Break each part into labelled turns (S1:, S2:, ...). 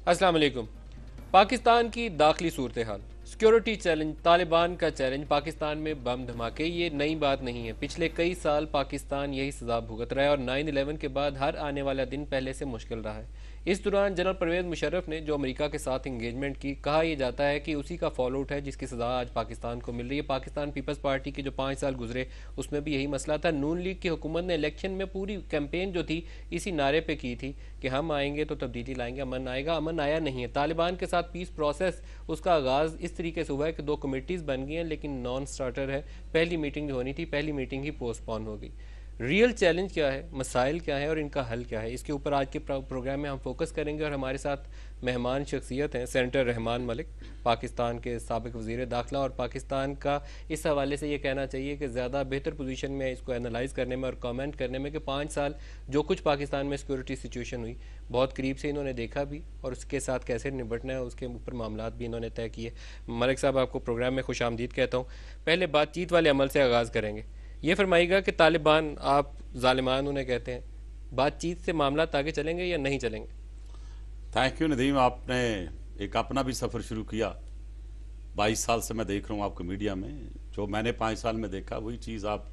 S1: अस्सलाम वालेकुम। पाकिस्तान की दाखिली सूरत हाल, सिक्योरिटी चैलेंज, तालिबान का चैलेंज, पाकिस्तान में बम धमाके, ये नई बात नहीं है। पिछले कई साल पाकिस्तान यही सजा भुगत रहा है और 9/11 के बाद हर आने वाला दिन पहले से मुश्किल रहा है। इस दौरान जनरल परवेज मुशर्रफ ने जो अमेरिका के साथ इंगेजमेंट की, कहा यह जाता है कि उसी का फॉलो आउट है जिसकी सज़ा आज पाकिस्तान को मिल रही है। पाकिस्तान पीपल्स पार्टी के जो 5 साल गुजरे उसमें भी यही मसला था। नून लीग की हुकूमत ने इलेक्शन में पूरी कैंपेन जो थी इसी नारे पे की थी कि हम आएंगे तो तब्दीली लाएंगे, अमन आएगा। अमन आया नहीं है। तालिबान के साथ पीस प्रोसेस उसका आगाज़ इस तरीके से हुआ है कि 2 कमेटीज़ बन गई हैं लेकिन नॉन स्टार्टर है। पहली मीटिंग जो होनी थी, पहली मीटिंग ही पोस्टपोन हो गई। रियल चैलेंज क्या है, मसाइल क्या है और इनका हल क्या है, इसके ऊपर आज के प्रोग्राम में हम फोकस करेंगे। और हमारे साथ मेहमान शख्सियत हैं सेनेटर रहमान मलिक, पाकिस्तान के साबिक वज़ीर दाखिला, और पाकिस्तान का इस हवाले से ये कहना चाहिए कि ज़्यादा बेहतर पोजीशन में इसको एनालाइज़ करने में और कमेंट करने में कि 5 साल जो कुछ पाकिस्तान में सिक्योरिटी सिचुएशन हुई बहुत करीब से इन्होंने देखा भी और उसके साथ कैसे निपटना है उसके ऊपर मामलात भी इन्होंने तय किए। मलिक साहब, आपको प्रोग्राम में खुश आमदीद कहता हूँ। पहले बातचीत वाले अमल से आगाज़ करेंगे। ये फरमाइएगा कि तालिबान, आप ज़ालिमान उन्हें कहते हैं, बातचीत से मामला आगे चलेंगे या नहीं चलेंगे?
S2: थैंक यू नदीम, आपने एक अपना भी सफ़र शुरू किया। 22 साल से मैं देख रहा हूँ आपको मीडिया में, जो मैंने 5 साल में देखा वही चीज़ आप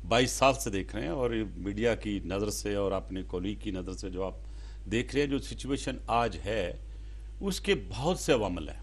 S2: 22 साल से देख रहे हैं। और मीडिया की नज़र से और अपने कोलीग की नज़र से जो आप देख रहे हैं, जो सिचुएशन आज है उसके बहुत से अवामल हैं।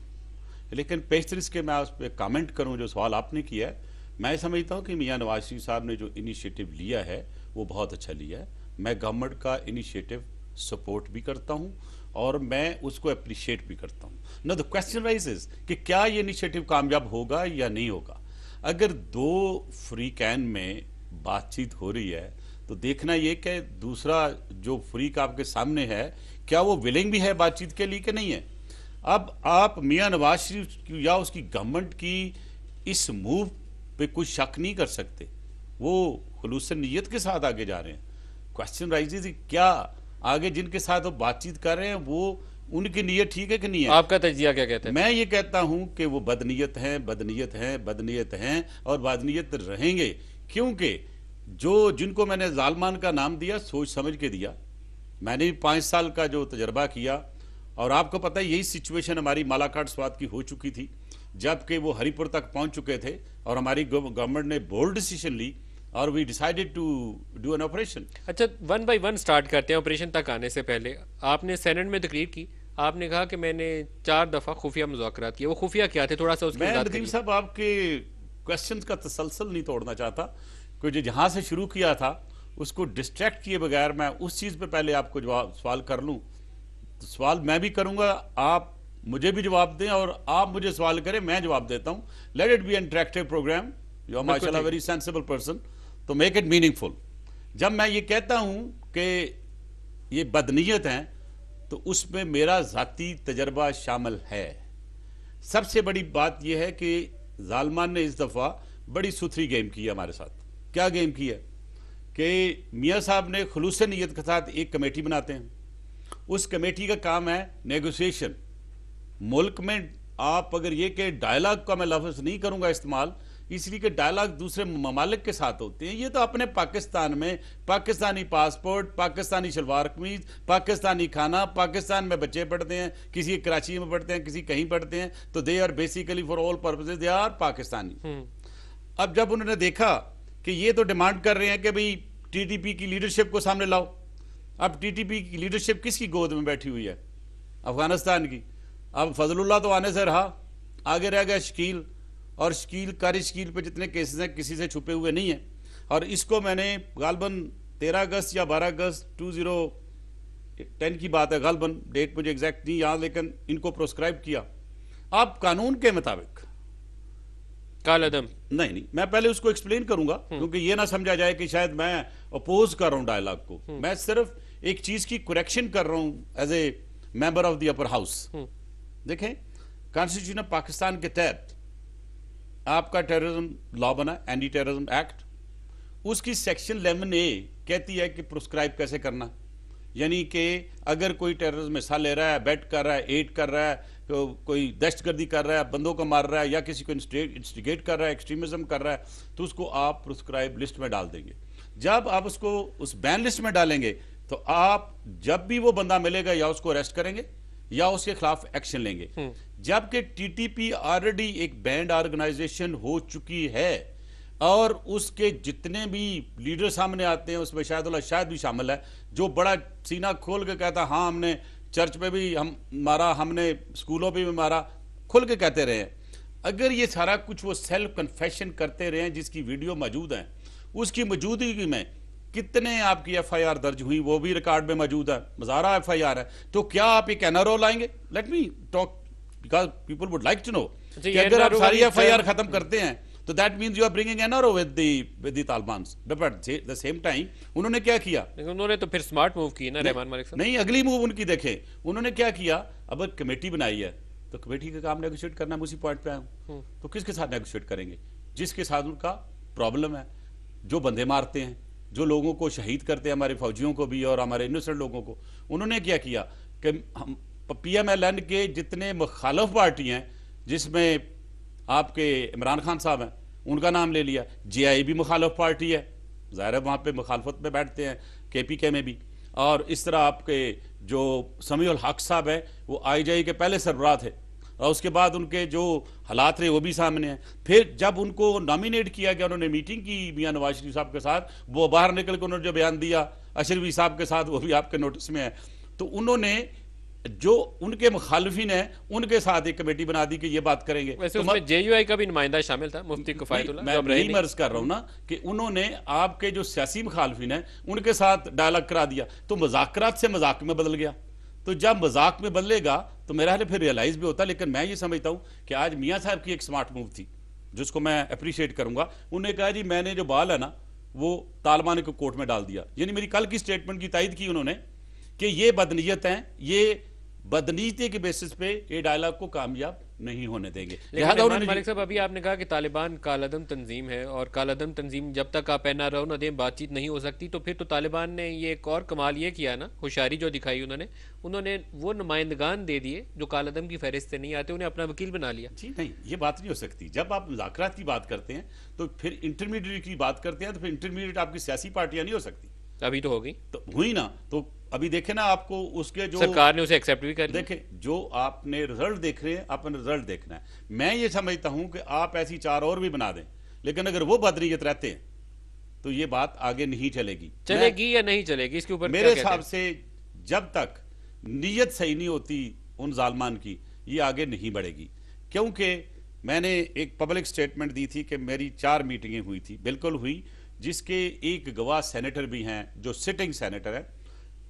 S2: लेकिन पेशतर इसके मैं उस पर कमेंट करूँ, जो सवाल आपने किया है, मैं समझता हूँ कि मियाँ नवाज शरीफ साहब ने जो इनिशिएटिव लिया है वो बहुत अच्छा लिया है। मैं गवर्नमेंट का इनिशिएटिव सपोर्ट भी करता हूँ और मैं उसको अप्रिशिएट भी करता हूँ। नो द क्वेश्चन राइजेस कि क्या ये इनिशिएटिव कामयाब होगा या नहीं होगा। अगर 2 फ्री कैन में बातचीत हो रही है तो देखना ये कि दूसरा जो फ्रीक आपके सामने है क्या वो विलिंग भी है बातचीत के लिए कि नहीं है। अब आप मियाँ नवाज शरीफ या उसकी गवर्नमेंट की इस मूव पे कोई शक नहीं कर सकते, वो खुलूस नीयत के साथ आगे जा रहे हैं। क्वेश्चन राइजेस क्या आगे जिनके साथ वो बातचीत कर रहे हैं वो उनकी नीयत ठीक है कि नहीं है?
S1: आपका तजिया क्या कहते हैं?
S2: मैं ये कहता हूं कि वो बदनीयत हैं, बदनीयत हैं, बदनीयत हैं और बदनीयत रहेंगे। क्योंकि जो जिनको मैंने जालमान का नाम दिया सोच समझ के दिया। मैंने भी 5 साल का जो तजर्बा किया और आपको पता है यही सिचुएशन हमारी मालाकाट स्वाद की हो चुकी थी जबकि वो हरिपुर तक पहुंच चुके थे और हमारी गवर्नमेंट ने बोल्ड डिसीजन ली और we decided to do an operation.
S1: अच्छा, 1 बाय 1 स्टार्ट करते हैं। ऑपरेशन तक आने से पहले आपने सेनेट में तकरीर की, आपने कहा कि मैंने 4 दफ़ा खुफिया मुज़ाकरात किए। वो खुफिया क्या थे, थोड़ा सा उसकी
S2: मैं नदीम साहब आपके क्वेश्चन का तसलसल नहीं तोड़ना चाहता, क्योंकि जहाँ से शुरू किया था उसको डिस्ट्रैक्ट किए बगैर मैं उस चीज़ पे पहले आपको जवाब सवाल कर लूँ। तो सवाल मैं भी करूँगा, आप मुझे भी जवाब दें और आप मुझे सवाल करें, मैं जवाब देता हूँ। Let it be an interactive program. You are माशाल्लाह वेरी सेंसिबल पर्सन, तो मेक इट मीनिंगफुल। जब मैं ये कहता हूँ कि ये बदनीयत हैं तो उसमें मेरा ज़ाती तजर्बा शामिल है। सबसे बड़ी बात यह है कि जालमान ने इस दफ़ा बड़ी सुथरी गेम की है हमारे साथ। क्या गेम की है कि मियाँ साहब ने खुलूस नीयत के साथ एक कमेटी बनाते हैं। उस कमेटी का काम है नेगोशिएशन। मुल्क में आप अगर ये कि डायलॉग का मैं लफ्ज़ नहीं करूँगा इस्तेमाल, इसलिए कि डायलॉग दूसरे ममालिक के साथ होते हैं। ये तो अपने पाकिस्तान में पाकिस्तानी पासपोर्ट, पाकिस्तानी शलवार कमीज, पाकिस्तानी खाना, पाकिस्तान में बच्चे पढ़ते हैं, किसी कराची में पढ़ते हैं, किसी कहीं पढ़ते हैं, तो they are basically for all purposes they are Pakistani. अब जब उन्होंने देखा कि ये तो डिमांड कर रहे हैं कि भाई टीटीपी की लीडरशिप को सामने लाओ। अब टीटीपी की लीडरशिप किसकी गोद में बैठी हुई है? अफगानिस्तान की। अब फजलुल्लाह तो आने से रहा, आगे रह गया शकील, और शकील कारी शकील पे जितने केसेस हैं किसी से छुपे हुए नहीं हैं। और इसको मैंने गालबन 13 अगस्त या 12 अगस्त 2010 की बात है, गालबन डेट मुझे एग्जैक्ट नहीं याद, लेकिन इनको प्रोस्क्राइब किया। आप कानून के मुताबिक
S1: कालदम
S2: नहीं, मैं पहले उसको एक्सप्लेन करूंगा क्योंकि ये ना समझा जाए कि शायद मैं अपोज कर रहा हूं डायलॉग को। मैं सिर्फ एक चीज की करेक्शन कर रहा हूं as a member of the upper house. देखें, कॉन्स्टिट्यूशन ऑफ पाकिस्तान के तहत आपका टेररिज्म लॉ बना, एंटी टेररिज्म एक्ट, उसकी सेक्शन 11A कहती है कि प्रोस्क्राइब कैसे करना। यानी कि अगर कोई टेररिज्म में हिस्सा ले रहा है, बेट कर रहा है, एड कर रहा है, तो कोई दहशतगर्दी कर रहा है, बंदों को मार रहा है या किसी को इंस्टिगेट कर रहा है, एक्सट्रीमिज्म कर रहा है, तो उसको आप प्रोस्क्राइब लिस्ट में डाल देंगे। जब आप उसको उस बैन लिस्ट में डालेंगे तो आप जब भी वो बंदा मिलेगा या उसको अरेस्ट करेंगे या उसके खिलाफ एक्शन लेंगे। जबकि टीटीपी ऑलरेडी एक बैंड ऑर्गेनाइजेशन हो चुकी है और उसके जितने भी लीडर सामने आते हैं उसमें शायद भी शामिल है, जो बड़ा सीना खोल के कहता हाँ हमने चर्च पे भी हम मारा, हमने स्कूलों पे भी मारा, खुल के कहते रहे हैं। अगर ये सारा कुछ वो सेल्फ कन्फेशन करते रहे जिसकी वीडियो मौजूद है, उसकी मौजूदगी में कितने आपकी एफआईआर दर्ज हुई वो भी रिकॉर्ड में मौजूद है, हजारा एफआईआर है, तो क्या आप एक एनआरओ लाएंगे? Let me talk because people would like to know कि अगर आप सारी एफआईआर खत्म करते हैं तो that means you are bringing NRO with the Taliban. But at the same time उन्होंने क्या किया?
S1: उन्होंने तो फिर स्मार्ट मूव की ना रहमान मलिक साहब।
S2: नहीं, अगली मूव उनकी देखें, उन्होंने क्या किया? अब कमेटी बनाई है तो कमेटी का काम नेगोशिएट करना, मैं उसी पॉइंट पे आया हूं। तो किसके साथ नेगोशिएट करेंगे? जिसके साथ उनका प्रॉब्लम है, जो बंदे मारते हैं, जो लोगों को शहीद करते हैं, हमारे फौजियों को भी और हमारे इनोसेंट लोगों को। उन्होंने क्या किया कि हम PMLN के जितने मुखालफ पार्टी हैं, जिसमें आपके इमरान खान साहब हैं, उनका नाम ले लिया। JI भी मुखालफ पार्टी है, ज़ाहिर है वहाँ पे मुखालफत में बैठते हैं, KPK में भी। और इस तरह आपके जो समीउल हक साहब है वो IJI के पहले सरबराह थे और उसके बाद उनके जो हालात रहे वो भी सामने हैं। फिर जब उनको नॉमिनेट किया गया, उन्होंने मीटिंग की मियां नवाज शरीफ साहब के साथ, वो बाहर निकल के उन्होंने जो बयान दिया अशरफी साहब के साथ, वो भी आपके नोटिस में है। तो उन्होंने जो उनके मुखालिफिन है उनके साथ एक कमेटी बना दी कि ये बात करेंगे।
S1: वैसे उसमें JUI का भी नुमाइंदा शामिल था, मुफ्ती किफायतुल्लाह।
S2: मैं नहीं मर्ज कर रहा हूं ना कि उन्होंने आपके जो सियासी मुखालिफिन है उनके साथ डायलॉग करा दिया, तो मजाकरात से मजाक में बदल गया। तो जब मजाक में बदलेगा तो मेरा हाल फिर रियलाइज भी होता। लेकिन मैं ये समझता हूं कि आज मियां साहब की एक स्मार्ट मूव थी जिसको मैं अप्रिशिएट करूंगा। उन्होंने कहा जी मैंने जो बाल है ना वो तालिबान को कोर्ट में डाल दिया। यानी मेरी कल की स्टेटमेंट की तायद की उन्होंने कि ये बदनीयत हैं, ये बदनीयती के बेसिस पे ये डायलॉग को कामयाब नहीं होने देंगे।
S1: रहमान मलिक साहब, अभी आपने कहा कि तालिबान कालअदम तंजीम है और कालअदम तंजीम जब तक आप NRO न दें बातचीत नहीं हो सकती। तो फिर तो तालिबान ने ये एक और कमाल ये किया ना, होशियारी जो दिखाई उन्होंने वो नुमाइंदगान दे दिए जो कालअदम की फहरिस्त से नहीं आते, उन्हें अपना वकील बना लिया।
S2: जी नहीं, ये बात नहीं हो सकती। जब आप मुज़ाकरात की बात करते हैं तो फिर इंटरमीडिएट की बात करते हैं, तो फिर इंटरमीडिएट आपकी सियासी पार्टियां नहीं हो सकती।
S1: अभी तो हो गई,
S2: तो हुई ना। तो अभी देखे ना, आपको उसके जो
S1: सरकार ने उसे एक्सेप्ट भी कर लिया।
S2: देखे जो आपने रिजल्ट देख रहे हैं, आपने रिजल्ट देखना है। मैं ये समझता हूं कि आप ऐसी 4 और भी बना दें, लेकिन अगर वो बदनीयत रहते हैं तो ये बात आगे नहीं चलेगी।
S1: या नहीं चलेगी, इसके ऊपर
S2: मेरे हिसाब से जब तक नीयत सही नहीं होती उन जालमान की, ये आगे नहीं बढ़ेगी। क्योंकि मैंने एक पब्लिक स्टेटमेंट दी थी कि मेरी 4 मीटिंगें हुई थी, बिल्कुल हुई, जिसके एक गवाह सेनेटर भी हैं जो सिटिंग सेनेटर है।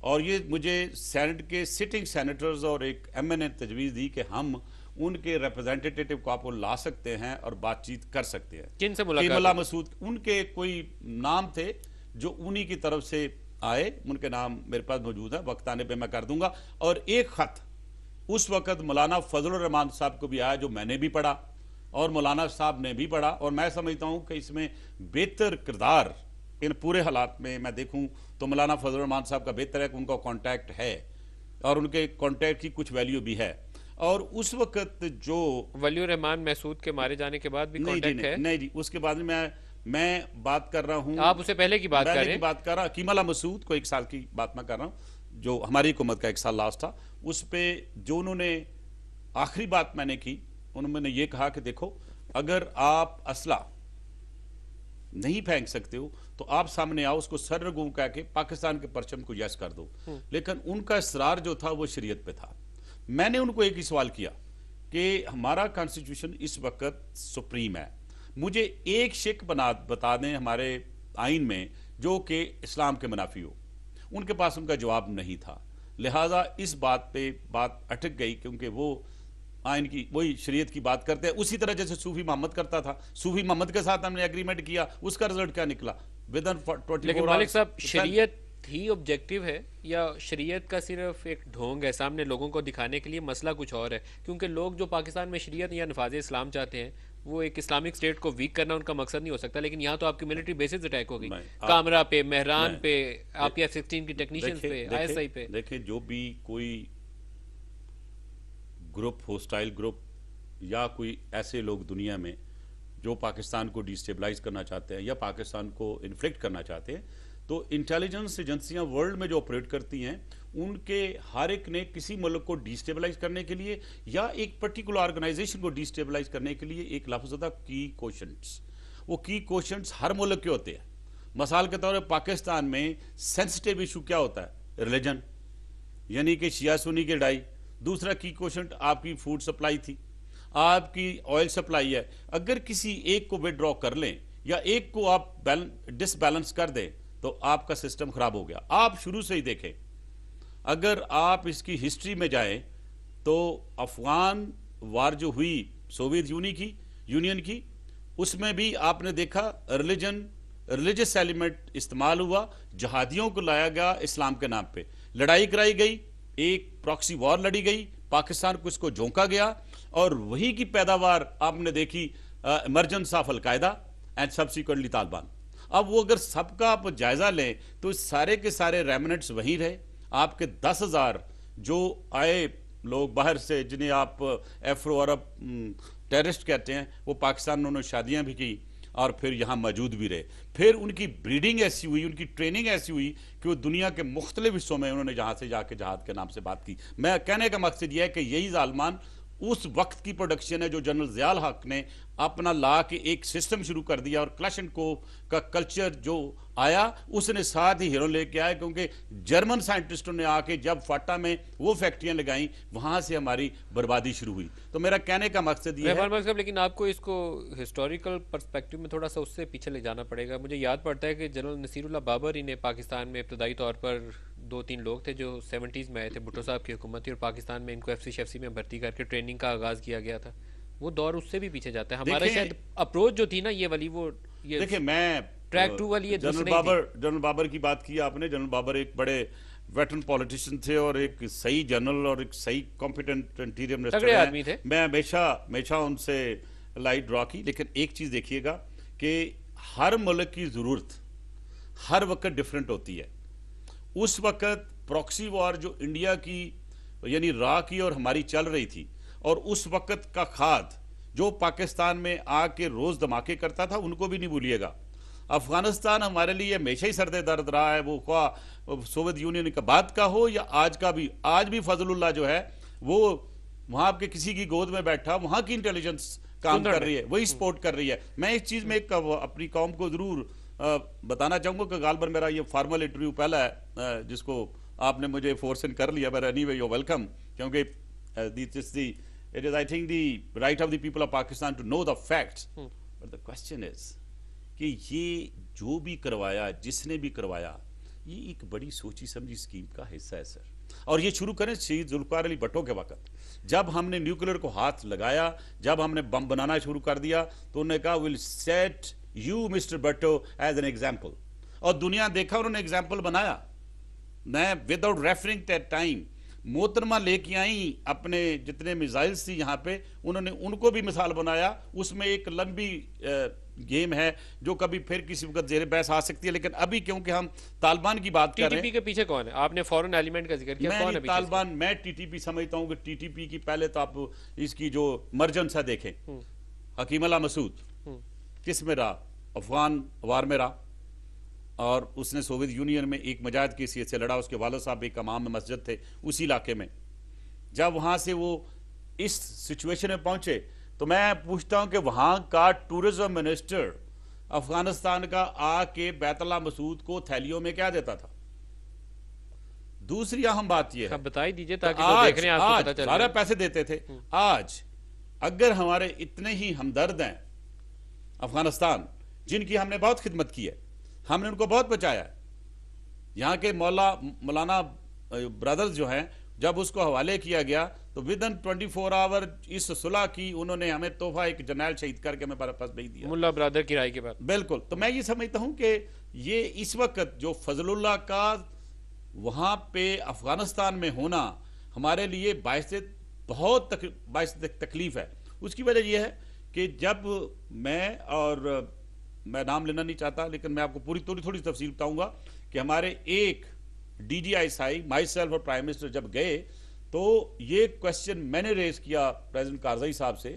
S2: और ये मुझे सेनेट के सिटिंग सेनेटर्स और एक MN ने तजवीज़ दी कि हम उनके रिप्रेजेंटेटिव को आपको ला सकते हैं और बातचीत कर सकते हैं।
S1: किन से मुलाकात?
S2: कीमला मसूद, उनके कोई नाम थे जो उन्हीं की तरफ से आए, उनके नाम मेरे पास मौजूद है, वक्त आने पे मैं कर दूंगा। और एक खत उस वक्त मौलाना फजलुर रहमान साहब को भी आया जो मैंने भी पढ़ा और मौलाना साहब ने भी पढ़ा। और मैं समझता हूं कि इसमें बेहतर किरदार इन पूरे हालात में मैं देखूं तो मौलाना फजलुर रहमान साहब का बेहतर है कि उनका कांटेक्ट है और उनके कांटेक्ट की कुछ वैल्यू भी है। और उस वक्त जो
S1: वलीउर रहमान महसूद के मारे जाने के बाद भी कांटेक्ट है?
S2: नहीं जी, उसके बाद मैं बात कर रहा हूं,
S1: आप उससे पहले की बात कर रहे हैं?
S2: बात कर रहा कीमला मसूद को 1 साल की बात मैं कर रहा हूं, जो हमारी हुकूमत का 1 साल लास्ट था। उस पर जो उन्होंने आखिरी बात मैंने की, उन्होंने ये कहा कि देखो अगर आप असला नहीं फेंक सकते हो तो आप सामने आओ, उसको सरगू कह के पाकिस्तान के परचम को यस कर दो। लेकिन उनका इसरार जो था वो शरीयत पे था। मैंने उनको एक ही सवाल किया कि हमारा कॉन्स्टिट्यूशन इस वक्त सुप्रीम है, मुझे एक शिक बता दें हमारे आइन में जो कि इस्लाम के मुनाफी हो। उनके पास उनका जवाब नहीं था, लिहाजा इस बात पे बात अटक गई, क्योंकि वो आइन की वही शरीयत की बात करते हैं उसी तरह जैसे सूफी मोहम्मद करता था। सूफी मोहम्मद के साथ हमने एग्रीमेंट किया, उसका रिजल्ट क्या निकला? विदिन 24
S1: लेकिन मालिक साहब, शरीयत ही ऑब्जेक्टिव है या शरीयत का सिर्फ एक ढोंग है सामने लोगों को दिखाने के लिए? मसला कुछ और है, क्योंकि लोग जो पाकिस्तान में शरीयत या नफाज इस्लाम चाहते हैं वो एक इस्लामिक स्टेट को वीक करना उनका मकसद नहीं हो सकता। लेकिन यहाँ तो आपकी मिलिट्री बेसिस अटैक हो गई, कामरा पे, मेहरान पे, आपके F-16 की टेक्नीशियंस पे, ISI पे।
S2: देखिए जो भी कोई ग्रुप, होस्टाइल ग्रुप या कोई ऐसे लोग दुनिया में जो पाकिस्तान को डिस्टेबलाइज करना चाहते हैं या पाकिस्तान को इन्फ्लिक्ट करना चाहते हैं, तो इंटेलिजेंस एजेंसियां वर्ल्ड में जो ऑपरेट करती हैं, उनके हर एक ने किसी मुल्क को डिस्टेबलाइज करने के लिए या एक पर्टिकुलर ऑर्गेनाइजेशन को डिस्टेबलाइज करने के लिए एक लफ्ज़ होता है की क्वेश्चंस। वो की क्वेश्चंस हर मुल्क के होते हैं। मिसाल के तौर पर पाकिस्तान में सेंसिटिव इशू क्या होता है? रिलीजन, यानी कि शिया सुन्नी की लड़ाई। दूसरा की क्वेश्चन आपकी फूड सप्लाई थी, आपकी ऑयल सप्लाई है। अगर किसी एक को विड्रॉ कर लें या एक को आप डिसबैलेंस कर दें तो आपका सिस्टम खराब हो गया। आप शुरू से ही देखें, अगर आप इसकी हिस्ट्री में जाएं तो अफगान वार जो हुई सोवियत यूनियन की, उसमें भी आपने देखा रिलीजियस एलिमेंट इस्तेमाल हुआ, जहादियों को लाया गया इस्लाम के नाम पे, लड़ाई कराई गई, एक प्रॉक्सी वॉर लड़ी गई, पाकिस्तान को इसको झोंका गया और वही की पैदावार आपने देखी emergence of al Qaeda and subsequently Taliban. अब वो अगर सबका आप जायजा लें तो सारे के सारे रेमिनेंट्स वहीं रहे। आपके 10,000 जो आए लोग बाहर से, जिन्हें आप एफ्रो अरब टेररिस्ट कहते हैं, वो पाकिस्तान में उन्होंने शादियां भी की और फिर यहाँ मौजूद भी रहे। फिर उनकी ब्रीडिंग ऐसी हुई, उनकी ट्रेनिंग ऐसी हुई कि वो दुनिया के मुख्तलिफ हिस्सों में उन्होंने जहाँ से जाके जहाद के नाम से बात की। मैं कहने का मकसद यह है कि यही जालमान उस वक्त की प्रोडक्शन है जो जनरल ज़ियाउल हक ने अपना ला के एक सिस्टम शुरू कर दिया, और क्लैशनकोव का कल्चर जो आया उसने साथ ही हीरो लेके आया, क्योंकि जर्मन साइंटिस्टों ने आके जब फाटा में वो फैक्ट्रियां लगाई, वहां से हमारी बर्बादी शुरू हुई। तो मेरा कहने का मकसद ये है,
S1: लेकिन आपको इसको हिस्टोरिकल पर्सपेक्टिव में थोड़ा सा उससे पीछे ले जाना पड़ेगा। मुझे याद पड़ता है कि जनरल नसीरुल्लाह बाबरी ने पाकिस्तान में इब्तदाई तौर पर 2-3 लोग थे जो 70s में आए थे, भुट्टो साहब की हुकूमत थी, और पाकिस्तान में इनको एफसी में भर्ती करके ट्रेनिंग का आगाज़ किया गया था। वो दौर उससे भी पीछे जाता है। हमारा शायद अप्रोच जो थी ना ये वाली, वो ये
S2: देखिए, मैं
S1: ट्रैक 2 वाली ये
S2: जनरल बाबर की बात की आपने। जनरल बाबर एक बड़े वेटरन पॉलिटिशियन थे और एक सही जनरल और एक सही कॉम्पिटेंट इंटीरियर मिनिस्टर
S1: आदमी थे।
S2: मैं हमेशा उनसे लाइट ड्रॉ की। लेकिन एक चीज देखिएगा कि हर मुल्क की जरूरत हर वक्त डिफरेंट होती है। उस वक्त प्रॉक्सी वॉर जो इंडिया की यानी रा की और हमारी चल रही थी, और उस वक्त का खाद जो पाकिस्तान में आके रोज धमाके करता था, उनको भी नहीं भूलिएगा। अफगानिस्तान हमारे लिए हमेशा ही सरदे दर्द रहा है, वो ख्वाह सोवियत यूनियन का बाद का हो या आज का भी। आज भी फजलुल्लाह जो है वो वहां आपके किसी की गोद में बैठा, वहां की इंटेलिजेंस काम कर रही है, वही सपोर्ट कर रही है। मैं इस चीज में एक अपनी कौम को जरूर बताना चाहूंगा कि गालबर मेरा ये फॉर्मल इंटरव्यू पहला है जिसको आपने मुझे फोर्स इन कर लिया, बट एनीवे यू वेलकम, क्योंकि it is I think the right of the people of Pakistan to know the facts. But the question is कि ये जो भी करवाया, जिसने भी करवाया, ये एक बड़ी सोची समझी स्कीम का हिस्सा है सर। और ये शुरू करें शहीद जुल्फकार अली भट्टो के वक्त, जब हमने न्यूक्लियर को हाथ लगाया, जब हमने बम बनाना शुरू कर दिया, तो उन्होंने कहा we'll set you mister Bhutto as an example. और दुनिया देखा, उन्होंने एग्जाम्पल बनाया। मैं विदाउट रेफरिंग दैट टाइम मोहतरमा लेके आई अपने जितने मिसाइल्स थी यहाँ पे, उन्होंने उनको भी मिसाल बनाया। उसमें एक लंबी गेम है जो कभी फिर किसी वक्त जेर बहस आ सकती है, लेकिन अभी क्योंकि हम तालिबान की बात कर रहे हैं।
S1: टीटीपी के पीछे कौन है? आपने फॉरेन एलिमेंट का जिक्र किया, कौन है पीछे?
S2: तालिबान, मैं टीटीपी समझता हूँ कि टीटीपी की पहले तो आप इसकी जो मर्जन सा देखें, हकीम अल्लाह मसूद किस में रहा? अफगान वार में रहा, और उसने सोवियत यूनियन में एक मजाहिद की हैसियत से लड़ा। उसके वालिद साहब एक इमाम में मस्जिद थे उसी इलाके में। जब वहां से वो इस सिचुएशन में पहुंचे, तो मैं पूछता हूं कि वहां का टूरिज्म मिनिस्टर अफगानिस्तान का आके बैतुल्लाह मसूद को थैलियों में क्या देता था? दूसरी अहम बात यह है,
S1: बता ही दीजिए ताकि जो देख रहे हैं आपको पता चले।
S2: सारे पैसे देते थे। आज अगर हमारे इतने ही हमदर्द हैं अफगानिस्तान, जिनकी हमने बहुत खिदमत की है, हमने उनको बहुत बचाया है। यहाँ के मौलाना ब्रदर्स जो हैं, जब उसको हवाले किया गया तो विद इन 24 आवर इस सुलह की उन्होंने हमें तोहफा एक जर्नैल शहीद करके हमें पास भेज दिया,
S1: मुल्ला ब्रदर की राय के बाद।
S2: बिल्कुल। तो मैं ये समझता हूँ कि ये इस वक्त जो फजलुल्लाह का वहाँ पे अफगानिस्तान में होना हमारे लिए बायस तकलीफ है। उसकी वजह यह है कि जब मैं नाम लेना नहीं चाहता, लेकिन मैं आपको पूरी थोड़ी तफसील बताऊंगा कि हमारे एक DGI माई सेल्फ और प्राइम मिनिस्टर जब गए, तो ये क्वेश्चन मैंने रेज किया प्रेसिडेंट कारजाई साहब से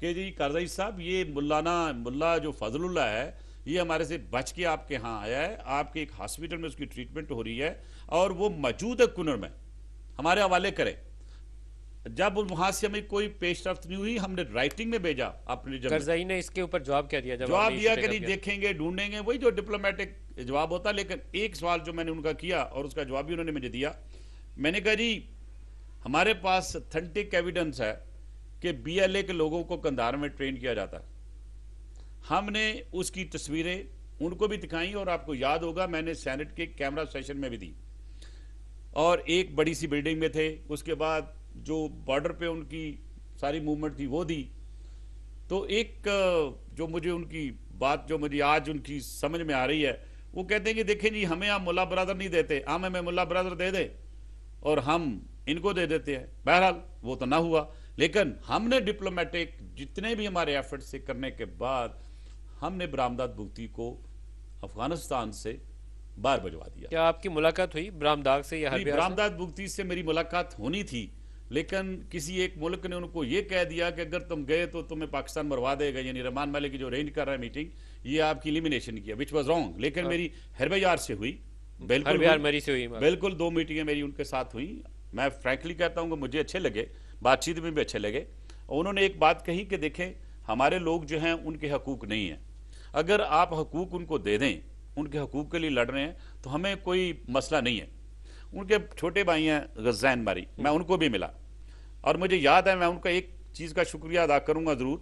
S2: कि जी कारजाई साहब, ये मुल्ला जो फजलुल्लाह है, ये हमारे से बच के आपके यहाँ आया है, आपके एक हॉस्पिटल में उसकी ट्रीटमेंट हो रही है और वो मौजूद है कुनर में, हमारे हवाले करें। जब वहां से हमें कोई पेशरफ्त नहीं हुई, हमने राइटिंग में भेजा अपने
S1: करज़ई ने इसके ऊपर जवाब क्या दिया?
S2: जवाब दिया कि नहीं देखेंगे, ढूंढेंगे, वही जो डिप्लोमेटिक जवाब होता। लेकिन एक सवाल जो मैंने उनका किया और उसका जवाब भी उन्होंने मुझे दिया, मैंने कहा जी हमारे पास ऑथेंटिक एविडेंस है कि बीएलए के लोगों को कंधार में ट्रेन किया जाता है। हमने उसकी तस्वीरें उनको भी दिखाई और आपको याद होगा मैंने सेनेट के कैमरा सेशन में भी दी और एक बड़ी सी बिल्डिंग में थे। उसके बाद जो बॉर्डर पे उनकी सारी मूवमेंट थी वो दी। तो एक जो मुझे उनकी बात जो मुझे आज उनकी समझ में आ रही है, वो कहते हैं कि देखें जी हमें आप मुल्ला ब्रदर नहीं देते, हमें मुल्ला ब्रदर दे दे और हम इनको दे देते हैं। बहरहाल वो तो ना हुआ, लेकिन हमने डिप्लोमेटिक जितने भी हमारे एफर्ट से करने के बाद हमने बरामदात भुगती को अफगानिस्तान से बाहर भिजवा दिया।
S1: क्या आपकी मुलाकात हुई बरामदाग से या हरबियार से?
S2: बरामदात भुगती से मेरी मुलाकात होनी थी, लेकिन किसी एक मुल्क ने उनको ये कह दिया कि अगर तुम गए तो तुम्हें पाकिस्तान मरवा देगा, यानी रहमान मलिक जो अरेंज कर रहा है मीटिंग, ये आपकी एलिमिनेशन किया, विच वाज रॉन्ग। लेकिन मेरी हरबियार से हुई,
S1: हरबियार मरी से हुई,
S2: बिल्कुल 2 मीटिंगें मेरी उनके साथ हुई। मैं फ्रैंकली कहता हूँ कि मुझे अच्छे लगे, बातचीत में भी अच्छे लगे। उन्होंने एक बात कही कि देखें हमारे लोग जो हैं उनके हकूक नहीं हैं, अगर आप हकूक उनको दे दें, उनके हकूक के लिए लड़ रहे हैं तो हमें कोई मसला नहीं है। उनके छोटे भाई हैं गज़ैन मारी, मैं उनको भी मिला और मुझे याद है, मैं उनका एक चीज़ का शुक्रिया अदा करूंगा ज़रूर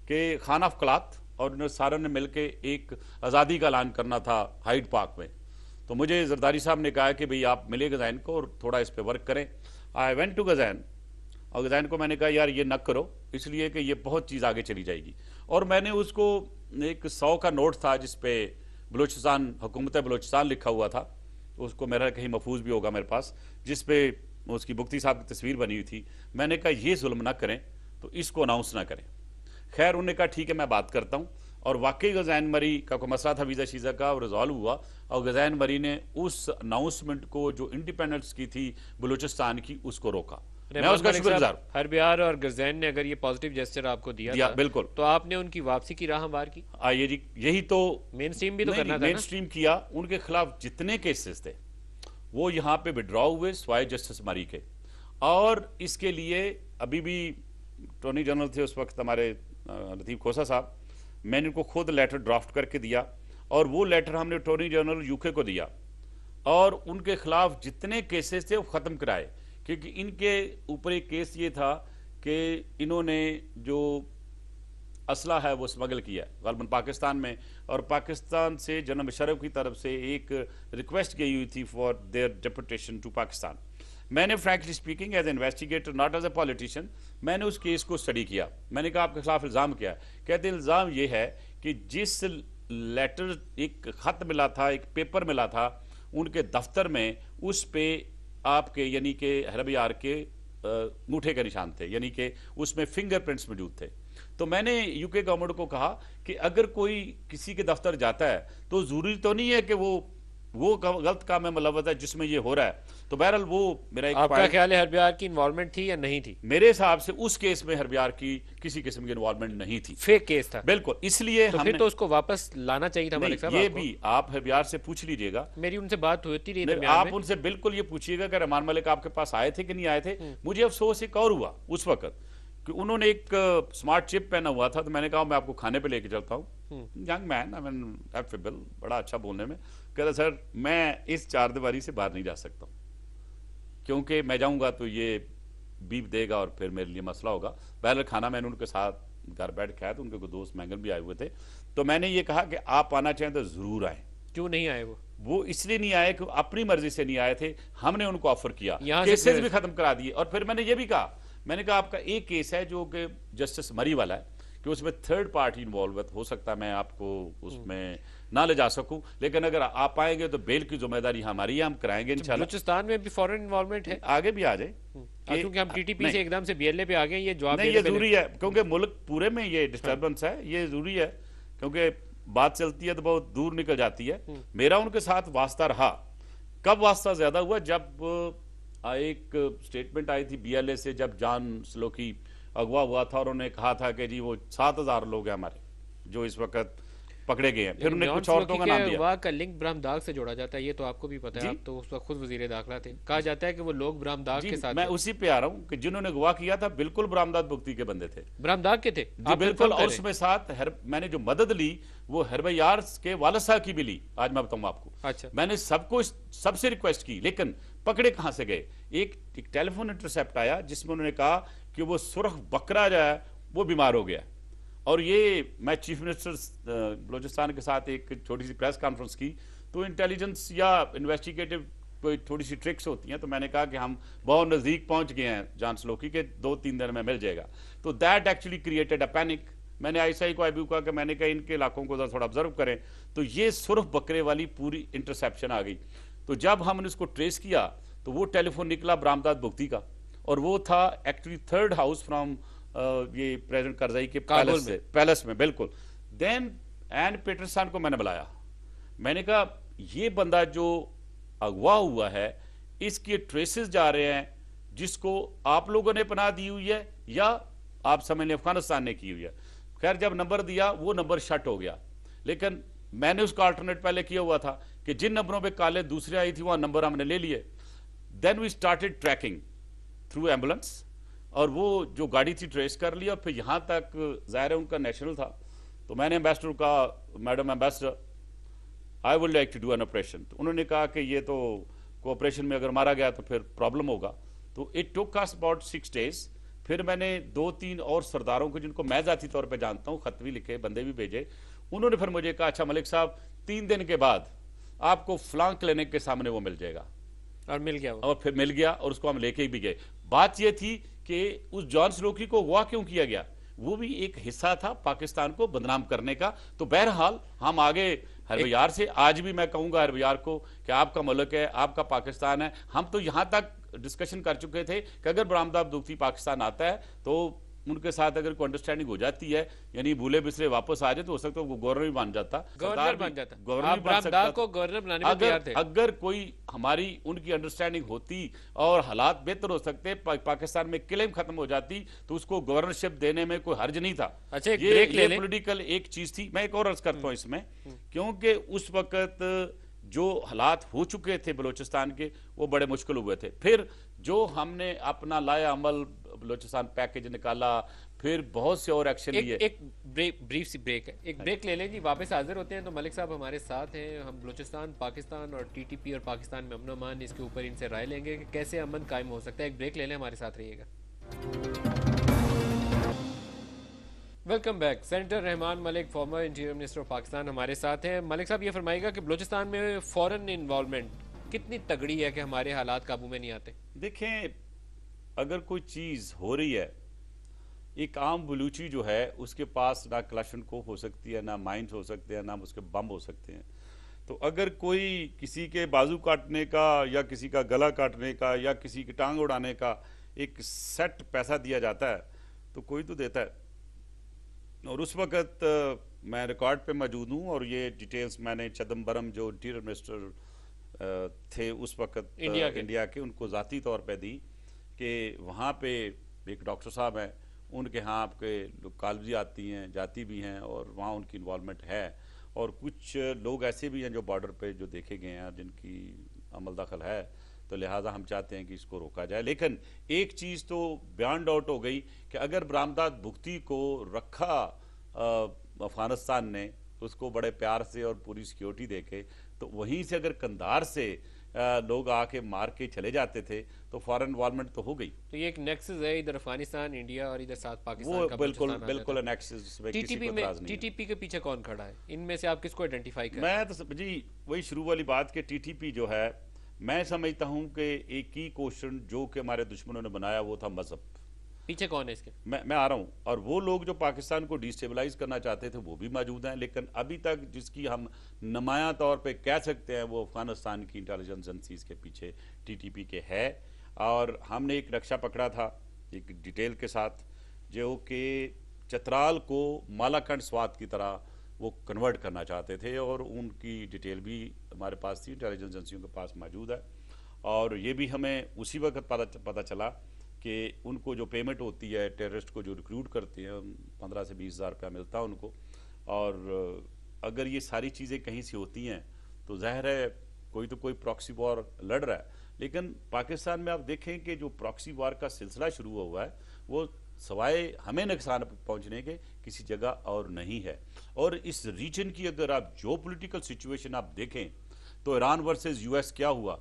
S2: कि खान ऑफ क्लाथ और उन्होंने सारों ने मिलकर एक आज़ादी का ऐलान करना था हाइड पार्क में। तो मुझे जरदारी साहब ने कहा कि भाई आप मिले गज़ैन को और थोड़ा इस पर वर्क करें। आई वेंट टू गज़ैन और गज़ैन को मैंने कहा यार ये न करो, इसलिए कि ये बहुत चीज़ आगे चली जाएगी। और मैंने उसको एक 100 का नोट था जिसपे बलूचिस्तान, हुकूमत बलूचिस्तान लिखा हुआ था, उसको मेरा कहीं महफूज भी होगा मेरे पास, जिसपे उसकी मुफ्ती साहब की तस्वीर बनी हुई थी। मैंने कहा ये जुल्म ना करें तो इसको अनाउंस ना करें। खैर उन्होंने कहा ठीक है मैं बात करता हूँ, और वाकई गज़ैन मरी का कोई मसला था वीज़ा शीज़ा का, और रिजॉल्व हुआ और गज़ैन मरी ने उस अनाउंसमेंट को जो इंडिपेंडेंस की थी बलूचिस्तान की, उसको रोका। मैं उसका शुक्रगुजार।
S1: हरबियार और गज़ैन ने अगर ये पॉजिटिव जेस्चर आपको दिया था,
S2: बिल्कुल,
S1: तो आपने उनकी वापसी की राह हमवार की।
S2: यही तो
S1: मेन स्ट्रीम भी तो करना था,
S2: मेन स्ट्रीम किया। उनके खिलाफ जितने केसेस थे वो यहाँ पे विड्रॉ हुए स्वाय जस्टिस मरी के, और इसके लिए अभी भी अटॉर्नी जनरल थे उस वक्त हमारे लतीफ़ खोसा साहब, मैंने उनको खुद लेटर ड्राफ्ट करके दिया और वो लेटर हमने अटॉर्नी जनरल यूके को दिया और उनके खिलाफ जितने केसेस थे वो ख़त्म कराए। क्योंकि इनके ऊपर एक केस ये था कि इन्होंने जो असला है वो स्मगल किया ग़ालिबन पाकिस्तान में, और पाकिस्तान से जनाब मुशर्रफ की तरफ से एक रिक्वेस्ट गई हुई थी for their deportation to Pakistan. मैंने frankly speaking as investigator, not as a politician, मैंने उस केस को स्टडी किया। मैंने कहा आपके खिलाफ इल्ज़ाम क्या है? कहते इल्ज़ाम ये है कि जिस लेटर, एक ख़त मिला था, एक पेपर मिला था उनके दफ्तर में, उस पे आपके यानी कि हरबियार के अंगूठे के निशान थे, यानी कि उसमें फिंगरप्रिंट्स मौजूद थे। तो मैंने यूके गवर्नमेंट को कहा कि अगर कोई किसी के दफ्तर जाता है तो जरूरी तो नहीं है कि वो गलत काम में मुलव्वस है जिसमें ये हो रहा है। तो बहरहाल वो मेरा एक
S1: आपका ख्याल है हरबियार की इन्वॉल्वमेंट थी या नहीं थी?
S2: मेरे हिसाब से उस केस में हरबियार की किसी किस्म की इन्वॉल्वमेंट नहीं थी,
S1: फेक केस था।
S2: बिल्कुल, इसलिए
S1: तो फिर तो उसको वापस लाना चाहिए था मलिक साहब।
S2: ये भी आप हरबियार से पूछ लीजिएगा,
S1: मेरी उनसे बात होती रही,
S2: आप उनसे बिल्कुल ये पूछिएगा कि रहमान मलिक आपके पास आए थे कि नहीं आए थे। मुझे अफसोस एक और हुआ उस वक्त कि उन्होंने एक स्मार्ट चिप पहना हुआ था, तो मैंने कहा मैं आपको खाने पे लेके चलता हूँ। Young man, I mean affable, बड़ा अच्छा बोलने में, कहता सर मैं इस 4 दीवारी से बाहर नहीं जा सकता हूँ, क्योंकि मैं जाऊँगा तो ये बीप देगा और फिर मेरे लिए मसला होगा। बहरहाल खाना मैंने उनके साथ घर बैठ खाया, तो उनके कोई दोस्त मैंगल भी आए हुए थे। तो मैंने ये कहा कि आप आना चाहें तो ज़रूर आएँ।
S1: क्यों नहीं आए?
S2: वो इसलिए नहीं आए कि अपनी मर्जी से नहीं आए थे, हमने उनको ऑफर किया, केसेस भी खत्म करा दिए। और फिर मैंने ये भी कहा, मैंने कहा आपका एक केस है जो कि जस्टिस मरी वाला है कि उसमें थर्ड पार्टी इन्वॉल्व हो सकता है, मैं आपको उसमें ना ले जा सकूं, लेकिन अगर आप आएंगे तो बेल की जिम्मेदारी हमारी है, हम कराएंगे इंशाल्लाह।
S1: बलूचिस्तान में भी फॉरेन इन्वॉल्वमेंट है,
S2: आगे भी आ जाए,
S1: क्योंकि हम टीटीपी से एकदम से बीएलए पे आ गए। ये जवाब
S2: नहीं, ये जरूरी है क्योंकि मुल्क पूरे में ये डिस्टर्बेंस है, ये जरूरी है क्योंकि बात चलती है तो बहुत दूर निकल जाती है। मेरा उनके साथ वास्ता रहा। कब वास्ता ज्यादा हुआ? जब एक स्टेटमेंट आई थी बीएलए से, जब जान स्लोकी अगवा हुआ था और उन्होंने कहा था कि जी वो 7,000 लोग हैं हमारे जो इस वक्त पकड़े गए हैं। फिर उन्हें
S1: जॉन
S2: कुछ औरतों
S1: स्लोकी
S2: का
S1: के
S2: नाम दिया।
S1: अगवा का लिंक ब्रह्मदाग से जोड़ा जाता है, ये तो आपको भी पता है,
S2: जी
S1: आप तो उस वक्त खुद वजीर दाखिला थे। कहा जाता है कि वो लोग ब्रह्मदाग
S2: जी,
S1: के साथ
S2: मैं
S1: थे।
S2: उसी पे आ रहा हूं कि जिन्होंने अगवा किया था बिल्कुल बरामदाद भुगती के बंदे थे।
S1: ब्रह्मदाग के थे,
S2: जी
S1: आप
S2: बिल्कुल।
S1: कंफर्म
S2: और
S1: कर रहे
S2: उसमें साथ मैंने जो मदद ली वो हरबयार के वालिद साहब की भी ली। आज मैं बताऊं आपको,
S1: हैं? अच्छा,
S2: मैंने सबको सबसे रिक्वेस्ट की, लेकिन पकड़े कहां से गए। एक टेलीफोन इंटरसेप्ट आया जिसमें उन्होंने कहा कि वो सुरख बकरा जो है वो बीमार हो गया। और ये मैं चीफ मिनिस्टर बलोचिस्तान के साथ एक छोटी सी प्रेस कॉन्फ्रेंस की, तो इंटेलिजेंस या इन्वेस्टिगेटिव कोई थोड़ी सी ट्रिक्स होती हैं, तो मैंने कहा कि हम बहुत नज़दीक पहुंच गए हैं जॉन स्लोकी के, 2-3 दिन में मिल जाएगा। तो that actually created a panic. मैंने आईएसआई को आईबी को कहा कि मैंने कहा इनके इलाकों को थोड़ा ऑब्जर्व करें। तो ये सुर्ख बकरे वाली पूरी इंटरसेप्शन आ गई। तो जब हमने उसको ट्रेस किया तो वो टेलीफोन निकला बरामदाद भुगती का, और वो था एक्चुअली 3rd हाउस फ्रॉम ये प्रेसिडेंट करजाई के पैलेस से, पैलेस में बिल्कुल। देन एन पीटरसन को मैंने बुलाया, मैंने कहा ये बंदा जो अगवा हुआ है इसके ट्रेसेस जा रहे हैं, जिसको आप लोगों ने पनाह दी हुई है या आप समझ लें अफगानिस्तान ने की हुई है। खैर जब नंबर दिया वो नंबर शट हो गया, लेकिन मैंने उसका अल्टरनेट पहले किया हुआ था कि जिन नंबरों पे काले दूसरे आई थी वहां नंबर हमने ले लिए। Then we started tracking through ambulance, और वो जो गाड़ी थी ट्रेस कर लिया। फिर यहाँ तक ज़ाहिर है उनका नेशनल था, तो मैंने एम्बेसडर का, madam ambassador I would like to do an operation. तो उन्होंने कहा कि ये तो कोऑपरेशन में अगर मारा गया तो फिर प्रॉब्लम होगा। तो it took us about 6 days। फिर मैंने 2-3 और सरदारों को जिनको मैं ज़ाती तौर पे जानता हूँ, खत भी लिखे, बंदे भी भेजे। उन्होंने फिर मुझे कहा अच्छा मलिक साहब 3 दिन के बाद आपको फलां क्लिनिक के सामने वो मिल जाएगा।
S1: और मिल गया वो।
S2: और फिर मिल गया, और उसको हम लेके भी गए। बात यह थी कि उस जॉन स्लोकी को अगवा क्यों किया गया, वो भी एक हिस्सा था पाकिस्तान को बदनाम करने का। तो बहरहाल हम आगे हरबयार से, आज भी मैं कहूंगा हरबयार को कि आपका मुल्क है, आपका पाकिस्तान है। हम तो यहां तक डिस्कशन कर चुके थे कि अगर बरामदाद भुगती पाकिस्तान आता है तो उनके साथ अगर कोई अंडरस्टैंडिंग हो जाती है, यानी भूले बिसरे वापस आ जाए, तो हो सकता है वो गवर्नर भी बन जाता,
S1: गवर्नर बन जाता,
S2: गवर्नर
S1: आप
S2: भी बन सकता
S1: ब्रह्मदाग को गवर्नर बनाने में तैयार थे।
S2: अगर कोई हमारी उनकी अंडरस्टैंडिंग होती और हालात बेहतर हो सकते, पाकिस्तान में क्लेम खत्म हो जाती, तो उसको गवर्नरशिप देने में कोई हर्ज नहीं था।
S1: अच्छा, एक ब्रेक ले
S2: ये
S1: लें।
S2: पॉलिटिकल एक चीज थी। मैं एक और अर्ज करता हूं इसमें, क्योंकि उस वक्त जो हालात हो चुके थे बलोचिस्तान के वो बड़े मुश्किल हुए थे। फिर जो हमने अपना लाया अमल, बलोचिस्तान पैकेज निकाला, फिर बहुत से और एक्शन लिए।
S1: एक ब्रीफ सी ब्रेक है, एक ब्रेक ले लें जी, वापस हाजिर होते हैं। तो मलिक साहब हमारे साथ हैं, हम बलूचिस्तान, पाकिस्तान और टीटीपी और पाकिस्तान में अमन अमान, इसके ऊपर इनसे राय लेंगे कि कैसे अमन कायम हो सकता है। एक ब्रेक ले लें, हमारे साथ रहिएगा। Welcome back. Senator Rahman Malik, farmer interior minister of Pakistan, हमारे साथ हैं। मलिक साहब ये फरमाइएगा कि बलूचिस्तान में फॉरेन इन्वॉल्वमेंट कितनी तगड़ी है कि हमारे हालात काबू में नहीं आते।
S2: देखें, अगर कोई चीज़ हो रही है, एक आम बलूची जो है उसके पास ना क्लाशनकोफ हो सकती है, ना माइंस हो सकते हैं, ना उसके बम हो सकते हैं। तो अगर कोई किसी के बाजू काटने का या किसी का गला काटने का या किसी की टांग उड़ाने का एक सेट पैसा दिया जाता है तो कोई तो देता है। और उस वक़्त मैं रिकॉर्ड पे मौजूद हूँ, और ये डिटेल्स मैंने चिदम्बरम जो इंटीरियर मिनिस्टर थे उस वक़्त इंडिया के, उनको ज़ाती तौर पे दी कि वहाँ पे एक डॉक्टर साहब हैं, उनके यहाँ आपके कॉल भी आती हैं, जाती भी हैं, और वहाँ उनकी इन्वॉल्वमेंट है। और कुछ लोग ऐसे भी हैं जो बॉर्डर पे जो देखे गए हैं जिनकी अमल दखल है, तो लिहाजा हम चाहते हैं कि इसको रोका जाए। लेकिन एक चीज़ तो बयान आउट हो गई कि अगर बरामदाद भुगती को रखा अफगानिस्तान ने, उसको बड़े प्यार से और पूरी सिक्योरिटी देके, तो वहीं से अगर कंधार से लोग आके मार के चले जाते थे तो फॉरेन इन्वॉल्वमेंट तो हो गई।
S1: तो ये एक नेक्सस है, इधर अफगानिस्तान, इंडिया और इधर साथ पाकिस्तान
S2: वो
S1: का
S2: बिल्कुल नेक्सस।
S1: टीटीपी में, टीटीपी के पीछे कौन खड़ा है, इनमें से आप किसको आइडेंटिफाई करें?
S2: मैं तो जी वही शुरू वाली बात कि टीटीपी जो है, मैं समझता हूं कि एक ही क्वेश्चन जो कि हमारे दुश्मनों ने बनाया वो था मजहब।
S1: पीछे कौन है इसके?
S2: मैं आ रहा हूं। और वो लोग जो पाकिस्तान को डिस्टेबलाइज करना चाहते थे वो भी मौजूद हैं, लेकिन अभी तक जिसकी हम नुमाया तौर पे कह सकते हैं वो अफगानिस्तान की इंटेलिजेंस एजेंसीज के पीछे टीटीपी के है। और हमने एक नक्शा पकड़ा था एक डिटेल के साथ, जो कि चतराल को मालाकंड स्वात की तरह वो कन्वर्ट करना चाहते थे, और उनकी डिटेल भी हमारे पास थी, इंटेलिजेंस एजेंसियों के पास मौजूद है। और ये भी हमें उसी वक्त पता चला कि उनको जो पेमेंट होती है, टेररिस्ट को जो रिक्रूट करते हैं, 15 से 20 हज़ार रुपया मिलता है उनको, और अगर ये सारी चीज़ें कहीं से होती हैं तो जाहिर है कोई तो कोई प्रॉक्सी वॉर लड़ रहा है। लेकिन पाकिस्तान में आप देखें कि जो प्रॉक्सी वॉर का सिलसिला शुरू हुआ है वो सवाए हमें नुकसान पहुंचने के किसी जगह और नहीं है। और इस रीजन की अगर आप जो पॉलिटिकल सिचुएशन आप देखें तो ईरान वर्सेस यूएस क्या हुआ,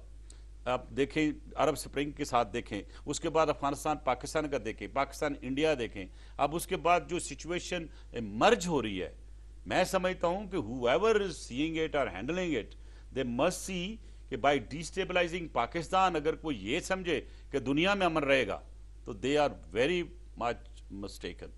S2: आप देखें अरब स्प्रिंग के साथ देखें, उसके बाद अफगानिस्तान पाकिस्तान का देखें, पाकिस्तान इंडिया देखें, अब उसके बाद जो सिचुएशन मर्ज हो रही है, मैं समझता हूं कि हुएवर इज सीइंग इट और handling it they must see कि बाय डिस्टेबलाइजिंग पाकिस्तान अगर कोई ये समझे कि दुनिया में अमन रहेगा तो they are very much mistaken.